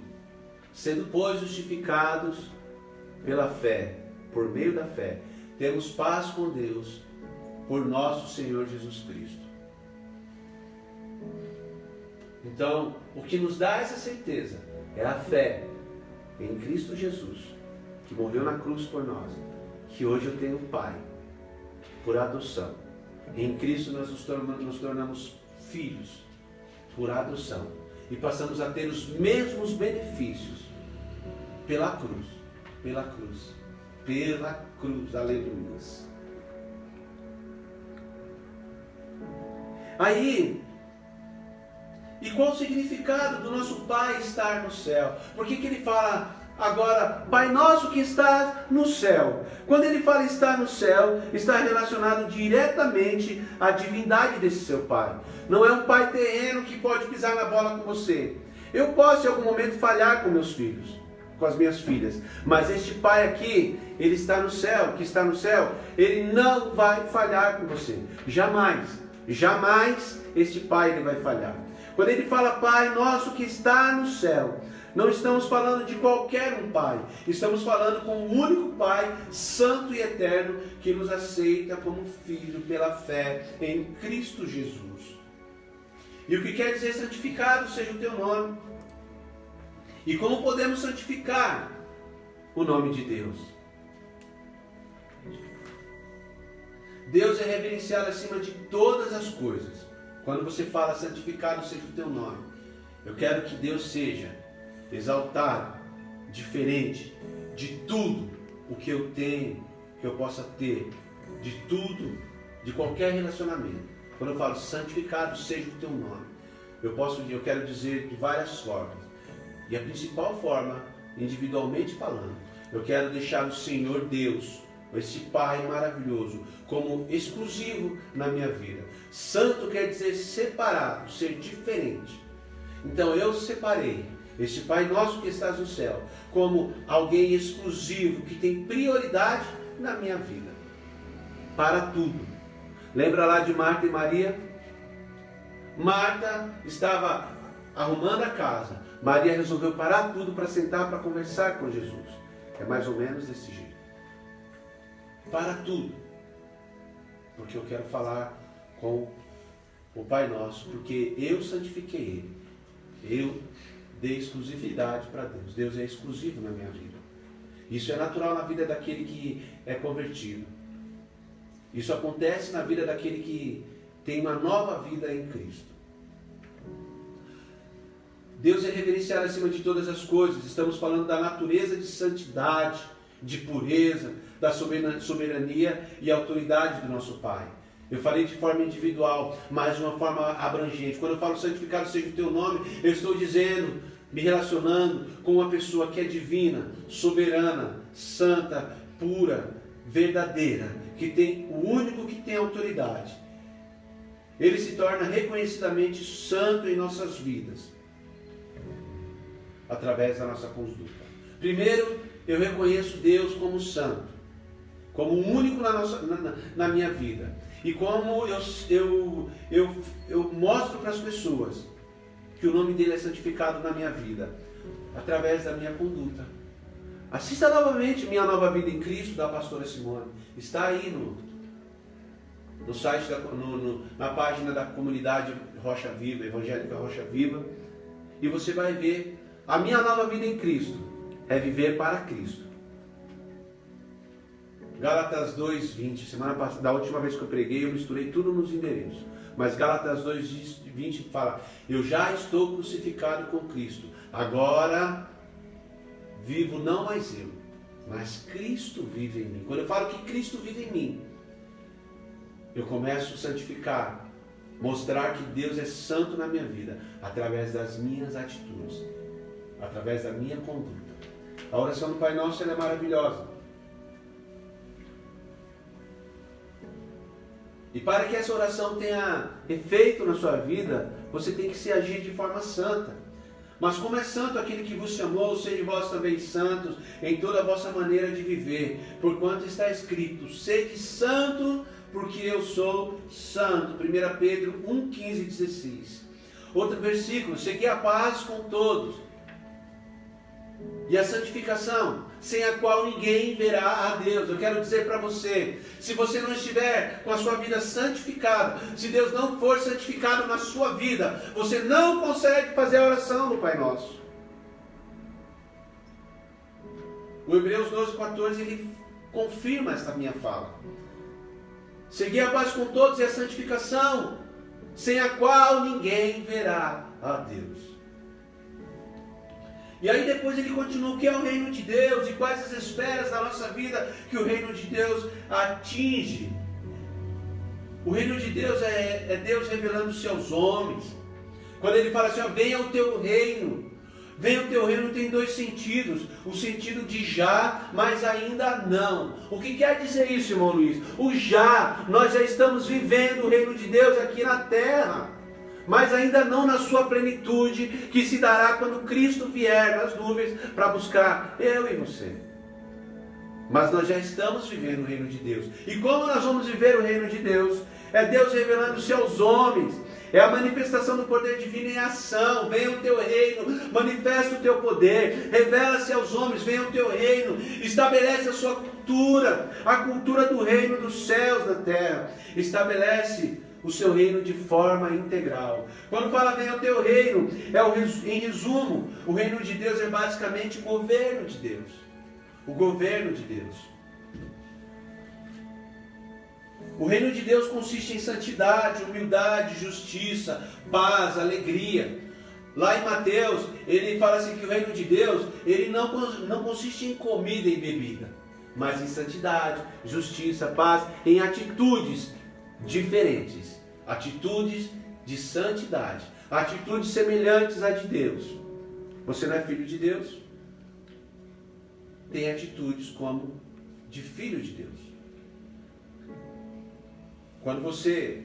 Sendo, pois, justificados pela fé, por meio da fé, temos paz com Deus, por nosso Senhor Jesus Cristo. Então, o que nos dá essa certeza é a fé em Cristo Jesus, que morreu na cruz por nós, que hoje eu tenho Pai, por adoção. Em Cristo nós nos tornamos filhos, por adoção, e passamos a ter os mesmos benefícios pela cruz, pela cruz, pela cruz, aleluia. Aí, e qual o significado do nosso Pai estar no céu? Por que ele fala agora, Pai nosso que está no céu? Quando ele fala estar no céu, está relacionado diretamente à divindade desse seu Pai. Não é um Pai terreno que pode pisar na bola com você. Eu posso em algum momento falhar com meus filhos, com as minhas filhas, mas este Pai aqui, ele está no céu, que está no céu, ele não vai falhar com você. Jamais, jamais este Pai ele vai falhar. Quando ele fala Pai nosso que está no céu, não estamos falando de qualquer um Pai. Estamos falando com o único Pai, santo e eterno, que nos aceita como filho pela fé em Cristo Jesus. E o que quer dizer santificado seja o teu nome. E como podemos santificar o nome de Deus? Deus é reverenciado acima de todas as coisas. Quando você fala santificado seja o teu nome, eu quero que Deus seja exaltado, diferente de tudo o que eu tenho, que eu possa ter, de tudo, de qualquer relacionamento. Quando eu falo santificado seja o teu nome, eu quero dizer de várias formas. E a principal forma, individualmente falando, eu quero deixar o Senhor Deus, esse Pai maravilhoso, como exclusivo na minha vida. Santo quer dizer separado, ser diferente. Então eu separei este Pai nosso que estás no céu como alguém exclusivo, que tem prioridade na minha vida, para tudo. Lembra lá de Marta e Maria? Marta estava arrumando a casa, Maria resolveu parar tudo para sentar para conversar com Jesus. É mais ou menos desse jeito. Para tudo, porque eu quero falar com o Pai Nosso, porque eu santifiquei Ele, eu dei exclusividade para Deus. Deus é exclusivo na minha vida. Isso é natural na vida daquele que é convertido. Isso acontece na vida daquele que tem uma nova vida em Cristo. Deus é reverenciado acima de todas as coisas. Estamos falando da natureza de santidade, de pureza, da soberania e autoridade do nosso Pai. Eu falei de forma individual, mas de uma forma abrangente. Quando eu falo santificado seja o teu nome, eu estou dizendo, me relacionando com uma pessoa que é divina, soberana, santa, pura, verdadeira, que tem o único que tem autoridade. Ele se torna reconhecidamente santo em nossas vidas, através da nossa conduta. Primeiro, eu reconheço Deus como santo, como o único na minha vida. E como eu mostro para as pessoas que o nome dele é santificado na minha vida, através da minha conduta. Assista novamente Minha Nova Vida em Cristo, da pastora Simone. Está aí no site, na página da comunidade Rocha Viva, Evangélica Rocha Viva. E você vai ver, a minha nova vida em Cristo é viver para Cristo. Gálatas 2:20, semana passada, da última vez que eu preguei, eu misturei tudo nos endereços. Mas Gálatas 2:20 fala, eu já estou crucificado com Cristo. Agora vivo não mais eu, mas Cristo vive em mim. Quando eu falo que Cristo vive em mim, eu começo a santificar, mostrar que Deus é santo na minha vida, através das minhas atitudes, através da minha conduta. A oração do Pai Nosso ela é maravilhosa. E para que essa oração tenha efeito na sua vida, você tem que se agir de forma santa. Mas como é santo aquele que vos chamou, sede vós também santos em toda a vossa maneira de viver, porquanto está escrito, sede santo, porque eu sou santo. 1 Pedro 1, 15 e 16. Outro versículo, segui a paz com todos, e a santificação, sem a qual ninguém verá a Deus. Eu quero dizer para você, se você não estiver com a sua vida santificada, se Deus não for santificado na sua vida, você não consegue fazer a oração do Pai Nosso. O Hebreus 12, 14, ele confirma essa minha fala. Segui a paz com todos e a santificação, sem a qual ninguém verá a Deus. E aí depois ele continua, o que é o reino de Deus e quais as esferas da nossa vida que o reino de Deus atinge. O reino de Deus é Deus revelando os seus homens. Quando ele fala assim, ó, venha o teu reino. Venha o teu reino tem dois sentidos. O sentido de já, mas ainda não. O que quer dizer isso, irmão Luiz? O já, nós já estamos vivendo o reino de Deus aqui na terra, mas ainda não na sua plenitude, que se dará quando Cristo vier nas nuvens para buscar eu e você. Mas nós já estamos vivendo o reino de Deus. E como nós vamos viver o reino de Deus? É Deus revelando os seus homens. É a manifestação do poder divino em ação. Venha o teu reino, manifesta o teu poder, revela-se aos homens, venha o teu reino, estabelece a sua cultura, a cultura do reino dos céus na terra. Estabelece o seu reino de forma integral. Quando fala venha o teu reino, em resumo, o reino de Deus é basicamente o governo de Deus. O governo de Deus. O reino de Deus consiste em santidade, humildade, justiça, paz, alegria. Lá em Mateus, ele fala assim que o reino de Deus, ele não consiste em comida e bebida, mas em santidade, justiça, paz, em atitudes diferentes, atitudes de santidade, atitudes semelhantes à de Deus. Você não é filho de Deus? Tem atitudes como de filho de Deus. Quando você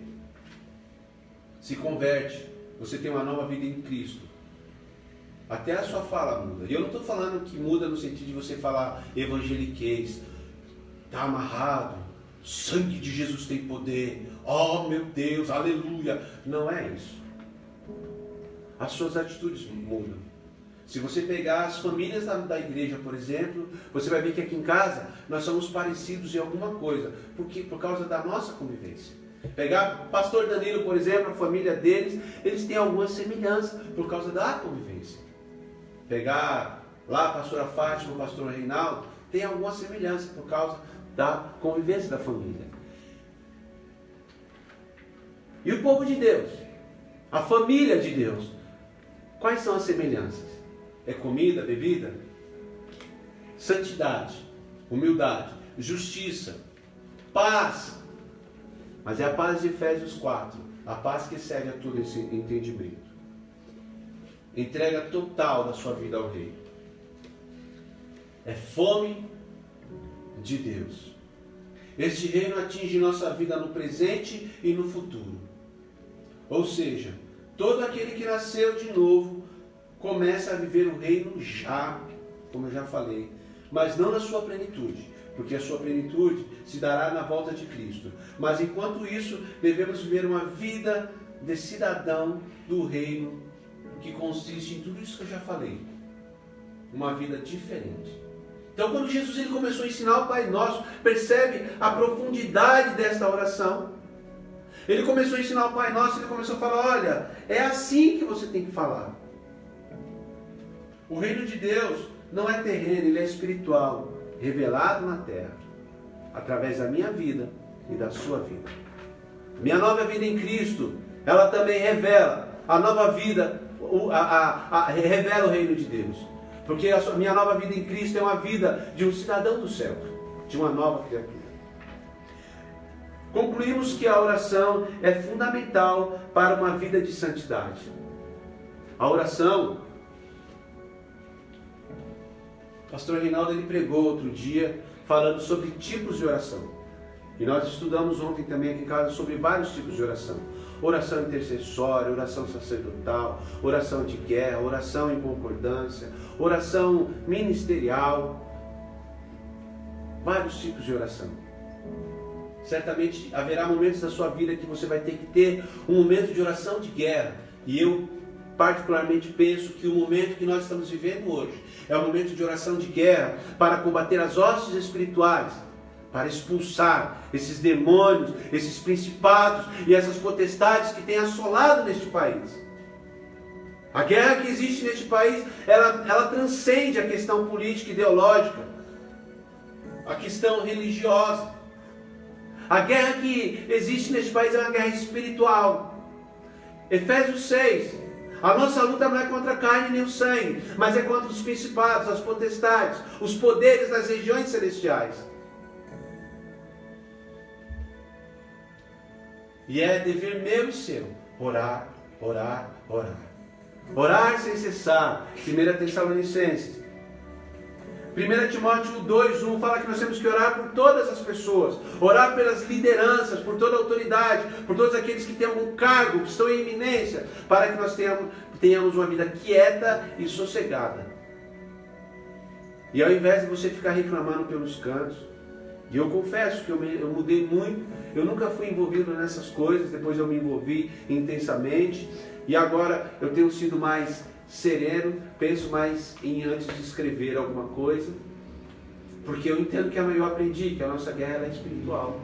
se converte, você tem uma nova vida em Cristo, até a sua fala muda. E eu não estou falando que muda no sentido de você falar evangeliquez, está amarrado, sangue de Jesus tem poder, oh meu Deus, aleluia. Não é isso. As suas atitudes mudam. Se você pegar as famílias da igreja, por exemplo, você vai ver que aqui em casa nós somos parecidos em alguma coisa, por causa da nossa convivência. Pegar pastor Danilo, por exemplo, a família deles, eles têm alguma semelhança por causa da convivência. Pegar lá a pastora Fátima, o pastor Reinaldo, tem alguma semelhança por causa da convivência da família. E o povo de Deus, a família de Deus, quais são as semelhanças? É comida, bebida? Santidade, humildade, justiça, paz. Mas é a paz de Efésios 4, a paz que excede a todo esse entendimento. Entrega total da sua vida ao Rei. É fome de Deus. Este reino atinge nossa vida no presente e no futuro. Ou seja, todo aquele que nasceu de novo começa a viver o reino já, como eu já falei, mas não na sua plenitude, porque a sua plenitude se dará na volta de Cristo. Mas enquanto isso, devemos viver uma vida de cidadão do reino, que consiste em tudo isso que eu já falei. Uma vida diferente. Então quando Jesus ele começou a ensinar o Pai Nosso, percebe a profundidade desta oração. Ele começou a ensinar o Pai Nosso, ele começou a falar, olha, é assim que você tem que falar. O reino de Deus não é terreno, ele é espiritual, revelado na terra, através da minha vida e da sua vida. Minha nova vida em Cristo, ela também revela a nova vida, revela o reino de Deus. Porque a minha nova vida em Cristo é uma vida de um cidadão do céu, de uma nova criatura. Concluímos que a oração é fundamental para uma vida de santidade. A oração, o pastor Reinaldo ele pregou outro dia falando sobre tipos de oração. E nós estudamos ontem também aqui em casa sobre vários tipos de oração. Oração intercessória, oração sacerdotal, oração de guerra, oração em concordância, oração ministerial. Vários tipos de oração. Certamente haverá momentos da sua vida que você vai ter que ter um momento de oração de guerra. E eu particularmente penso que o momento que nós estamos vivendo hoje é um momento de oração de guerra para combater as hostes espirituais, para expulsar esses demônios, esses principados e essas potestades que têm assolado neste país. A guerra que existe neste país, ela transcende a questão política e ideológica, a questão religiosa. A guerra que existe neste país é uma guerra espiritual. Efésios 6. A nossa luta não é contra a carne nem o sangue, mas é contra os principados, as potestades, os poderes das regiões celestiais. E é dever meu e seu orar, orar, orar. Orar sem cessar. 1 Tessalonicenses. 1 Timóteo 2:1 fala que nós temos que orar por todas as pessoas, orar pelas lideranças, por toda a autoridade, por todos aqueles que têm algum cargo, que estão em eminência, para que nós tenhamos uma vida quieta e sossegada. E ao invés de você ficar reclamando pelos cantos, e eu confesso que eu mudei muito, eu nunca fui envolvido nessas coisas, depois eu me envolvi intensamente, e agora eu tenho sido mais sereno, penso mais em antes de escrever alguma coisa, porque eu entendo que eu aprendi que a nossa guerra é espiritual.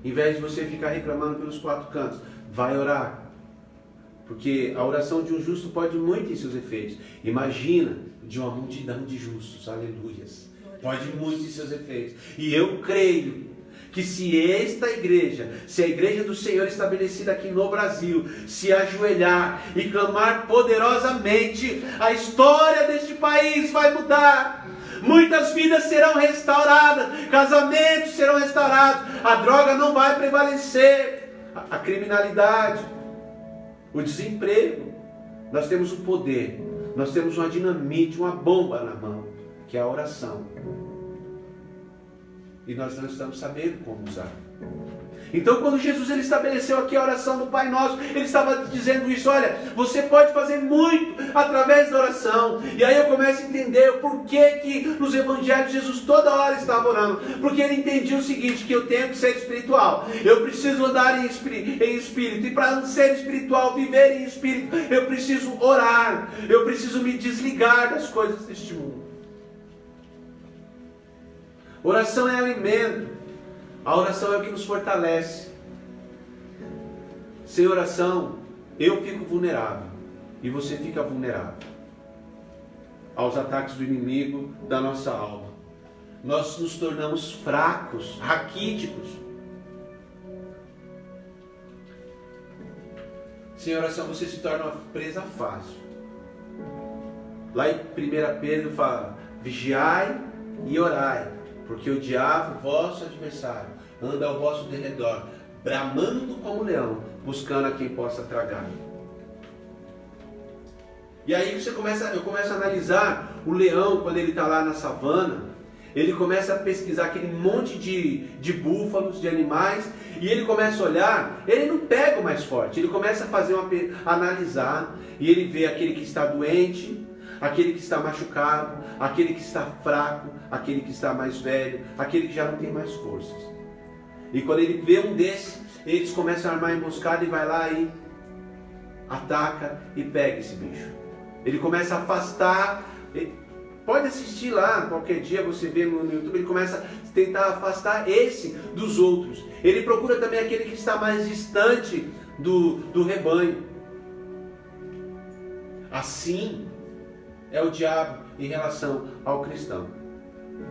Em vez de você ficar reclamando pelos quatro cantos, vai orar, porque a oração de um justo pode muito em seus efeitos. Imagina de uma multidão de justos, aleluias, pode muito em seus efeitos. E eu creio que se a igreja do Senhor estabelecida aqui no Brasil, se ajoelhar e clamar poderosamente, a história deste país vai mudar. Muitas vidas serão restauradas, casamentos serão restaurados, a droga não vai prevalecer, a criminalidade, o desemprego. Nós temos o poder, nós temos uma dinamite, uma bomba na mão, que é a oração. E nós não estamos sabendo como usar. Então quando Jesus ele estabeleceu aqui a oração do Pai Nosso, ele estava dizendo isso: olha, você pode fazer muito através da oração. E aí eu começo a entender o porquê que nos evangelhos Jesus toda hora estava orando. Porque ele entendia o seguinte, que eu tenho que ser espiritual, eu preciso andar em espírito, e para ser espiritual, viver em espírito, eu preciso orar, eu preciso me desligar das coisas deste mundo. Oração é alimento. A oração é o que nos fortalece. Sem oração, eu fico vulnerável e você fica vulnerável aos ataques do inimigo da nossa alma. Nós nos tornamos fracos, raquíticos. Sem oração você se torna uma presa fácil. Lá em 1 Pedro fala: vigiai e orai, porque o diabo, vosso adversário, anda ao vosso derredor, bramando como leão, buscando a quem possa tragar. E aí eu começo a analisar o leão quando ele está lá na savana. Ele começa a pesquisar aquele monte de búfalos, de animais, e ele começa a olhar, ele não pega o mais forte, ele começa a analisar, e ele vê aquele que está doente, aquele que está machucado, aquele que está fraco, aquele que está mais velho, aquele que já não tem mais forças. E quando ele vê um desses, eles começam a armar emboscada e vai lá e ataca e pega esse bicho. Ele começa a afastar, pode assistir lá, qualquer dia você vê no YouTube, ele começa a tentar afastar esse dos outros. Ele procura também aquele que está mais distante do rebanho. Assim é o diabo em relação ao cristão.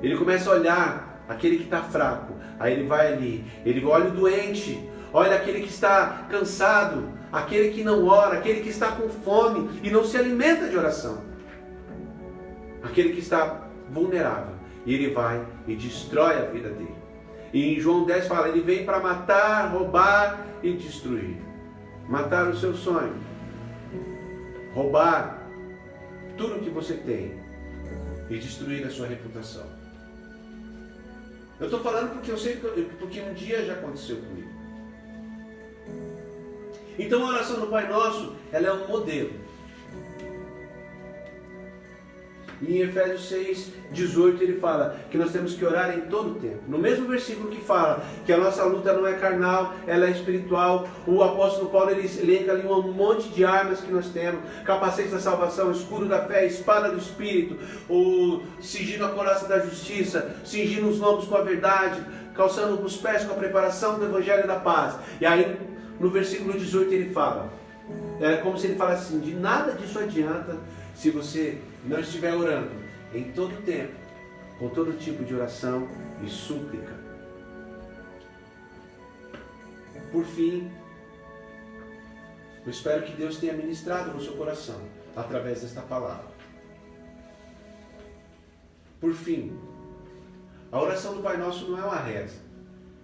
Ele começa a olhar aquele que está fraco, aí ele vai ali, ele olha o doente, olha aquele que está cansado, aquele que não ora, aquele que está com fome e não se alimenta de oração. Aquele que está vulnerável. E ele vai e destrói a vida dele. E em João 10 fala, ele vem para matar, roubar e destruir. Matar o seu sonho. Roubar tudo que você tem. E destruir a sua reputação. Eu estou falando porque eu sei, porque um dia já aconteceu comigo. Então a oração do Pai Nosso, ela é um modelo. E em Efésios 6, 18 ele fala que nós temos que orar em todo o tempo. No mesmo versículo que fala que a nossa luta não é carnal, ela é espiritual, o apóstolo Paulo ele elenca ali um monte de armas que nós temos: capacete da salvação, escudo da fé, espada do Espírito, o cingindo a couraça da justiça, cingindo os lombos com a verdade, calçando os pés com a preparação do evangelho da paz. E aí no versículo 18 ele fala, é como se ele falasse assim: de nada disso adianta se você não estiver orando em todo o tempo, com todo tipo de oração e súplica. Por fim, eu espero que Deus tenha ministrado no seu coração através desta palavra. Por fim, a oração do Pai Nosso não é uma reza,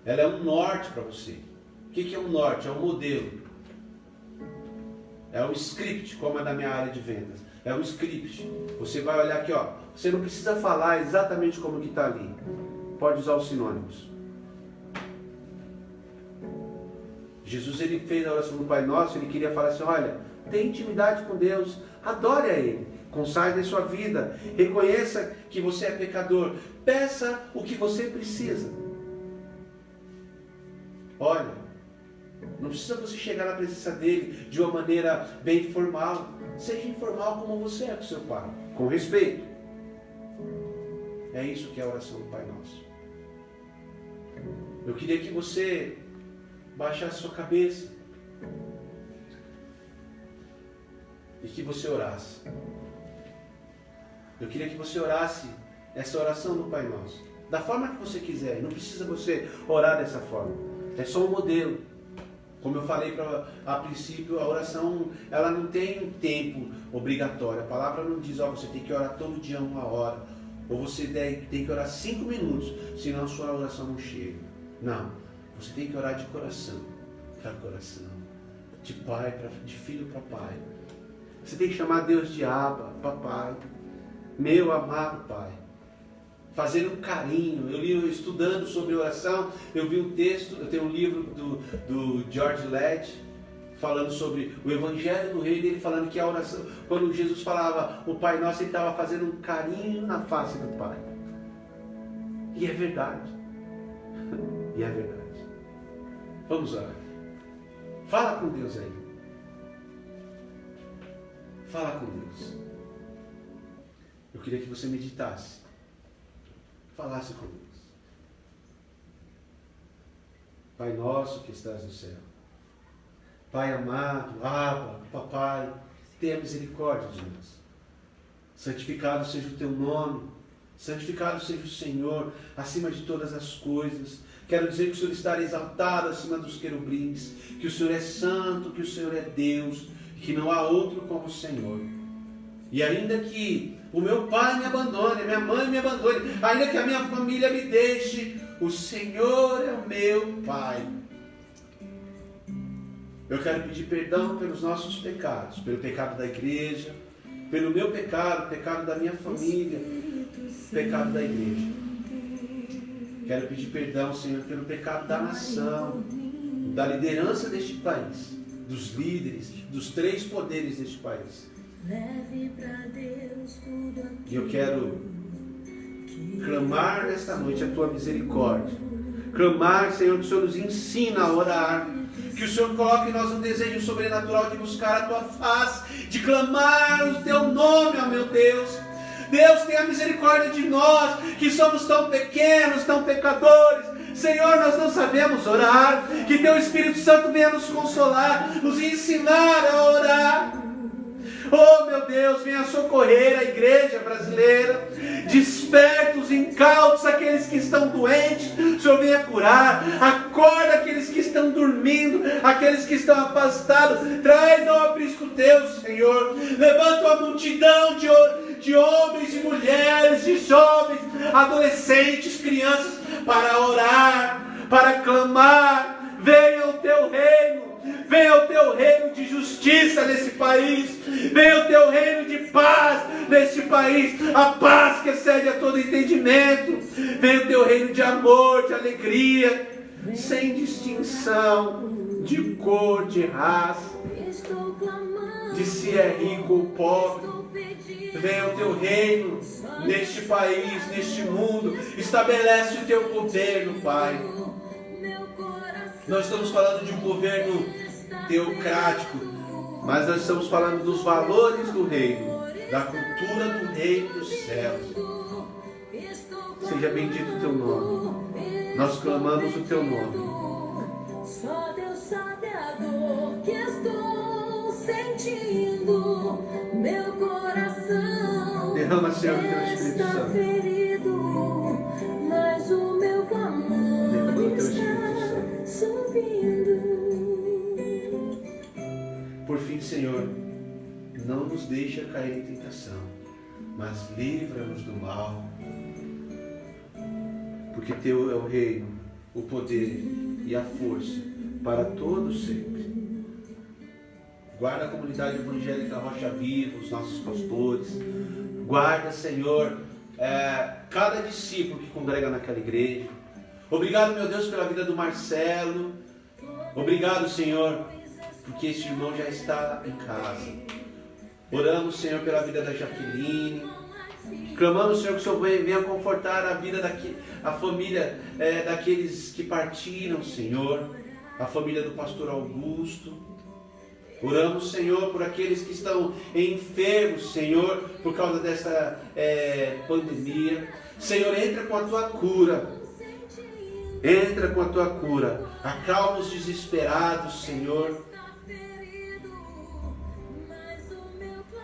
ela é um norte para você. O que é um norte? É um modelo, é um script, como é na minha área de vendas. É um script. Você vai olhar aqui, ó. Você não precisa falar exatamente como que está ali. Pode usar os sinônimos. Jesus, ele fez a oração do Pai Nosso, ele queria falar assim: olha, tenha intimidade com Deus, adore a Ele, consagre a sua vida, reconheça que você é pecador, peça o que você precisa. Olha, não precisa você chegar na presença dele de uma maneira bem formal. Seja informal como você é com seu pai, com respeito. É isso que é a oração do Pai Nosso. Eu queria que você baixasse sua cabeça e que você orasse. Eu queria que você orasse essa oração do Pai Nosso da forma que você quiser. Não precisa você orar dessa forma. É só um modelo. Como eu falei a princípio, a oração ela não tem um tempo obrigatório. A palavra não diz, ó, você tem que orar todo dia 1 hora. Ou você tem que orar 5 minutos, senão a sua oração não chega. Não, você tem que orar de coração para coração. De pai, de filho para pai. Você tem que chamar Deus de Abba, papai. Meu amado pai. Fazer um carinho. Eu estudando sobre oração, eu vi um texto, eu tenho um livro do George Lett, falando sobre o Evangelho do Reino, ele falando que a oração, quando Jesus falava o Pai Nosso, ele estava fazendo um carinho na face do Pai. E é verdade. E é verdade. Vamos orar. Fala com Deus aí. Fala com Deus. Eu queria que você meditasse. Falasse com Deus. Pai nosso que estás no céu. Pai amado, Abba, papai, tenha misericórdia de nós. Santificado seja o teu nome. Santificado seja o Senhor acima de todas as coisas. Quero dizer que o Senhor está exaltado acima dos querubins, que o Senhor é santo, que o Senhor é Deus, que não há outro como o Senhor. E ainda que o meu pai me abandone, minha mãe me abandone, ainda que a minha família me deixe, o Senhor é o meu Pai. Eu quero pedir perdão pelos nossos pecados, pelo pecado da igreja, pelo meu pecado, pecado da minha família, pecado da igreja. Quero pedir perdão, Senhor, pelo pecado da nação, da liderança deste país, dos líderes, dos 3 poderes deste país. E eu quero clamar nesta noite a tua misericórdia. Clamar, Senhor, que o Senhor nos ensina a orar. Que o Senhor coloque em nós um desejo sobrenatural de buscar a tua face, de clamar o teu nome, ó meu Deus. Deus, tenha misericórdia de nós, que somos tão pequenos, tão pecadores. Senhor, nós não sabemos orar. Que teu Espírito Santo venha nos consolar, nos ensinar a orar. Oh meu Deus, venha socorrer a igreja brasileira. Desperta os incautos, aqueles que estão doentes. O Senhor venha curar. Acorda aqueles que estão dormindo. dormindo, aqueles que estão afastados, traz ao aprisco teu, Senhor. Levanta uma multidão de homens e mulheres, de jovens, adolescentes, crianças, para orar, para clamar. Venha o teu reino. Venha o teu reino de justiça nesse país. Venha o teu reino de paz nesse país. A paz que excede a todo entendimento. Venha o teu reino de amor, de alegria, sem distinção de cor, de raça, de se é rico ou pobre. Venha o teu reino neste país, neste mundo. Estabelece o teu governo, Pai. Nós estamos falando de um governo teocrático, mas nós estamos falando dos valores do reino, da cultura do reino dos céus. Seja bendito o teu nome. Nós clamamos o teu nome. Só Deus sabe a dor que estou sentindo. Meu coração Derrama, Senhor, o teu Espírito está Santo. ferido, mas o meu clamor Derrama o teu Espírito está subindo. Por fim, Senhor, não nos deixa cair em tentação, mas livra-nos do mal. Porque teu é o reino, o poder e a força para todos sempre. Guarda a comunidade evangélica Rocha Viva, os nossos pastores. Guarda, Senhor, cada discípulo que congrega naquela igreja. Obrigado, meu Deus, pela vida do Marcelo. Obrigado, Senhor, porque este irmão já está em casa. Oramos, Senhor, pela vida da Jaqueline. Clamamos, Senhor, que o Senhor venha confortar a vida a família daqueles que partiram, Senhor. A família do pastor Augusto. Oramos, Senhor, por aqueles que estão enfermos, Senhor, por causa dessa pandemia. Senhor, entra com a tua cura. Entra com a tua cura. Acalma os desesperados, Senhor.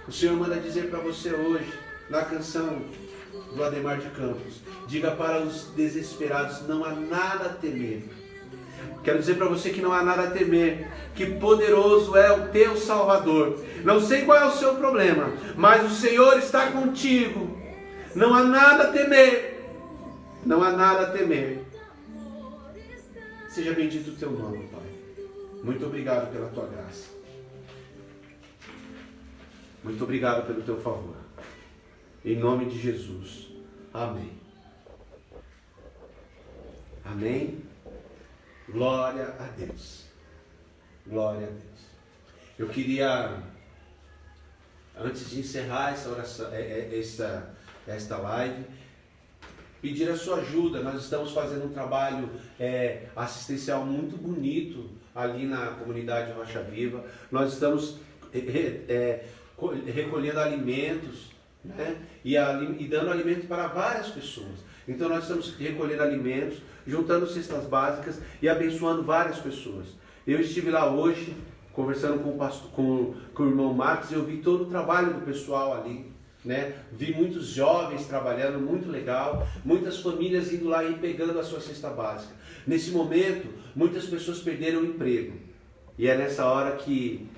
O Senhor manda dizer para você hoje, na canção do Ademar de Campos, diga para os desesperados, não há nada a temer. Quero dizer para você que não há nada a temer, que poderoso é o teu Salvador. Não sei qual é o seu problema, mas o Senhor está contigo. Não há nada a temer. Não há nada a temer. Seja bendito o teu nome, Pai. Muito obrigado pela tua graça. Muito obrigado pelo teu favor. Em nome de Jesus. Amém. Amém. Glória a Deus. Glória a Deus. Eu queria, antes de encerrar essa oração, esta live, pedir a sua ajuda. Nós estamos fazendo um trabalho assistencial muito bonito ali na comunidade Rocha Viva. Nós estamos recolhendo alimentos, né? e dando alimento para várias pessoas. Então nós estamos recolhendo alimentos, juntando cestas básicas e abençoando várias pessoas. Eu estive lá hoje, conversando com o irmão Marcos, e eu vi todo o trabalho do pessoal ali, né? Vi muitos jovens trabalhando, muito legal, muitas famílias indo lá e pegando a sua cesta básica. Nesse momento, muitas pessoas perderam o emprego, e é nessa hora que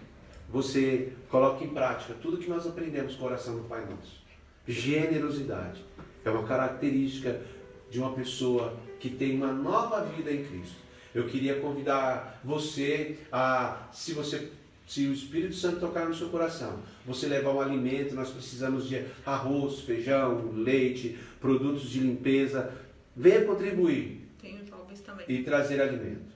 você coloca em prática tudo que nós aprendemos com a oração do Pai Nosso. Generosidade é uma característica de uma pessoa que tem uma nova vida em Cristo. Eu queria convidar você a, se o Espírito Santo tocar no seu coração, você levar um alimento. Nós precisamos de arroz, feijão, leite, produtos de limpeza. Venha contribuir. Tenho jovens também. E trazer alimento.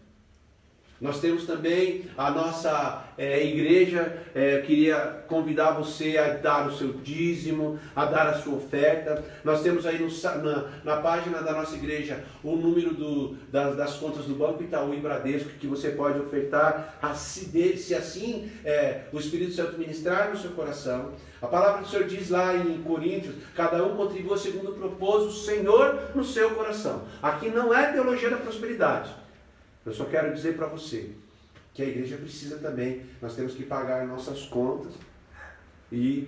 Nós temos também a nossa igreja. Queria convidar você a dar o seu dízimo, a dar a sua oferta. Nós temos aí na página da nossa igreja o número das contas do Banco Itaú e Bradesco, que você pode ofertar, se assim o Espírito Santo ministrar no seu coração. A palavra do Senhor diz lá em Coríntios, cada um contribua segundo o propósito do Senhor no seu coração. Aqui não é teologia da prosperidade. Eu só quero dizer para você que a igreja precisa também, nós temos que pagar nossas contas, e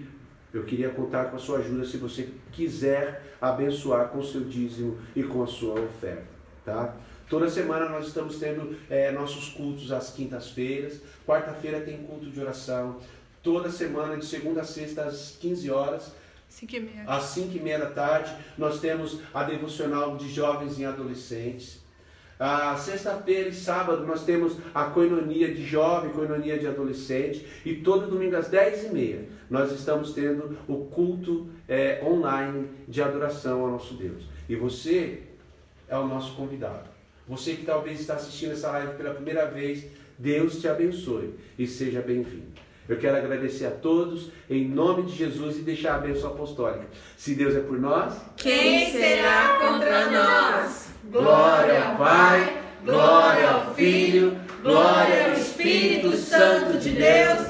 eu queria contar com a sua ajuda se você quiser abençoar com o seu dízimo e com a sua oferta, tá? Toda semana nós estamos tendo nossos cultos às quintas-feiras. Quarta-feira tem culto de oração. Toda semana, de segunda a sexta, às 15 horas. 5h30. Às 5h30 da tarde, nós temos a devocional de jovens e adolescentes. Sexta-feira e sábado nós temos a coinonia de jovem, coinonia de adolescente. E todo domingo às 10h30 nós estamos tendo o culto online de adoração ao nosso Deus. E você é o nosso convidado. Você que talvez está assistindo essa live pela primeira vez, Deus te abençoe e seja bem-vindo. Eu quero agradecer a todos, em nome de Jesus, e deixar a bênção apostólica. Se Deus é por nós, quem será contra nós? Glória ao Pai, glória ao Filho, glória ao Espírito Santo de Deus,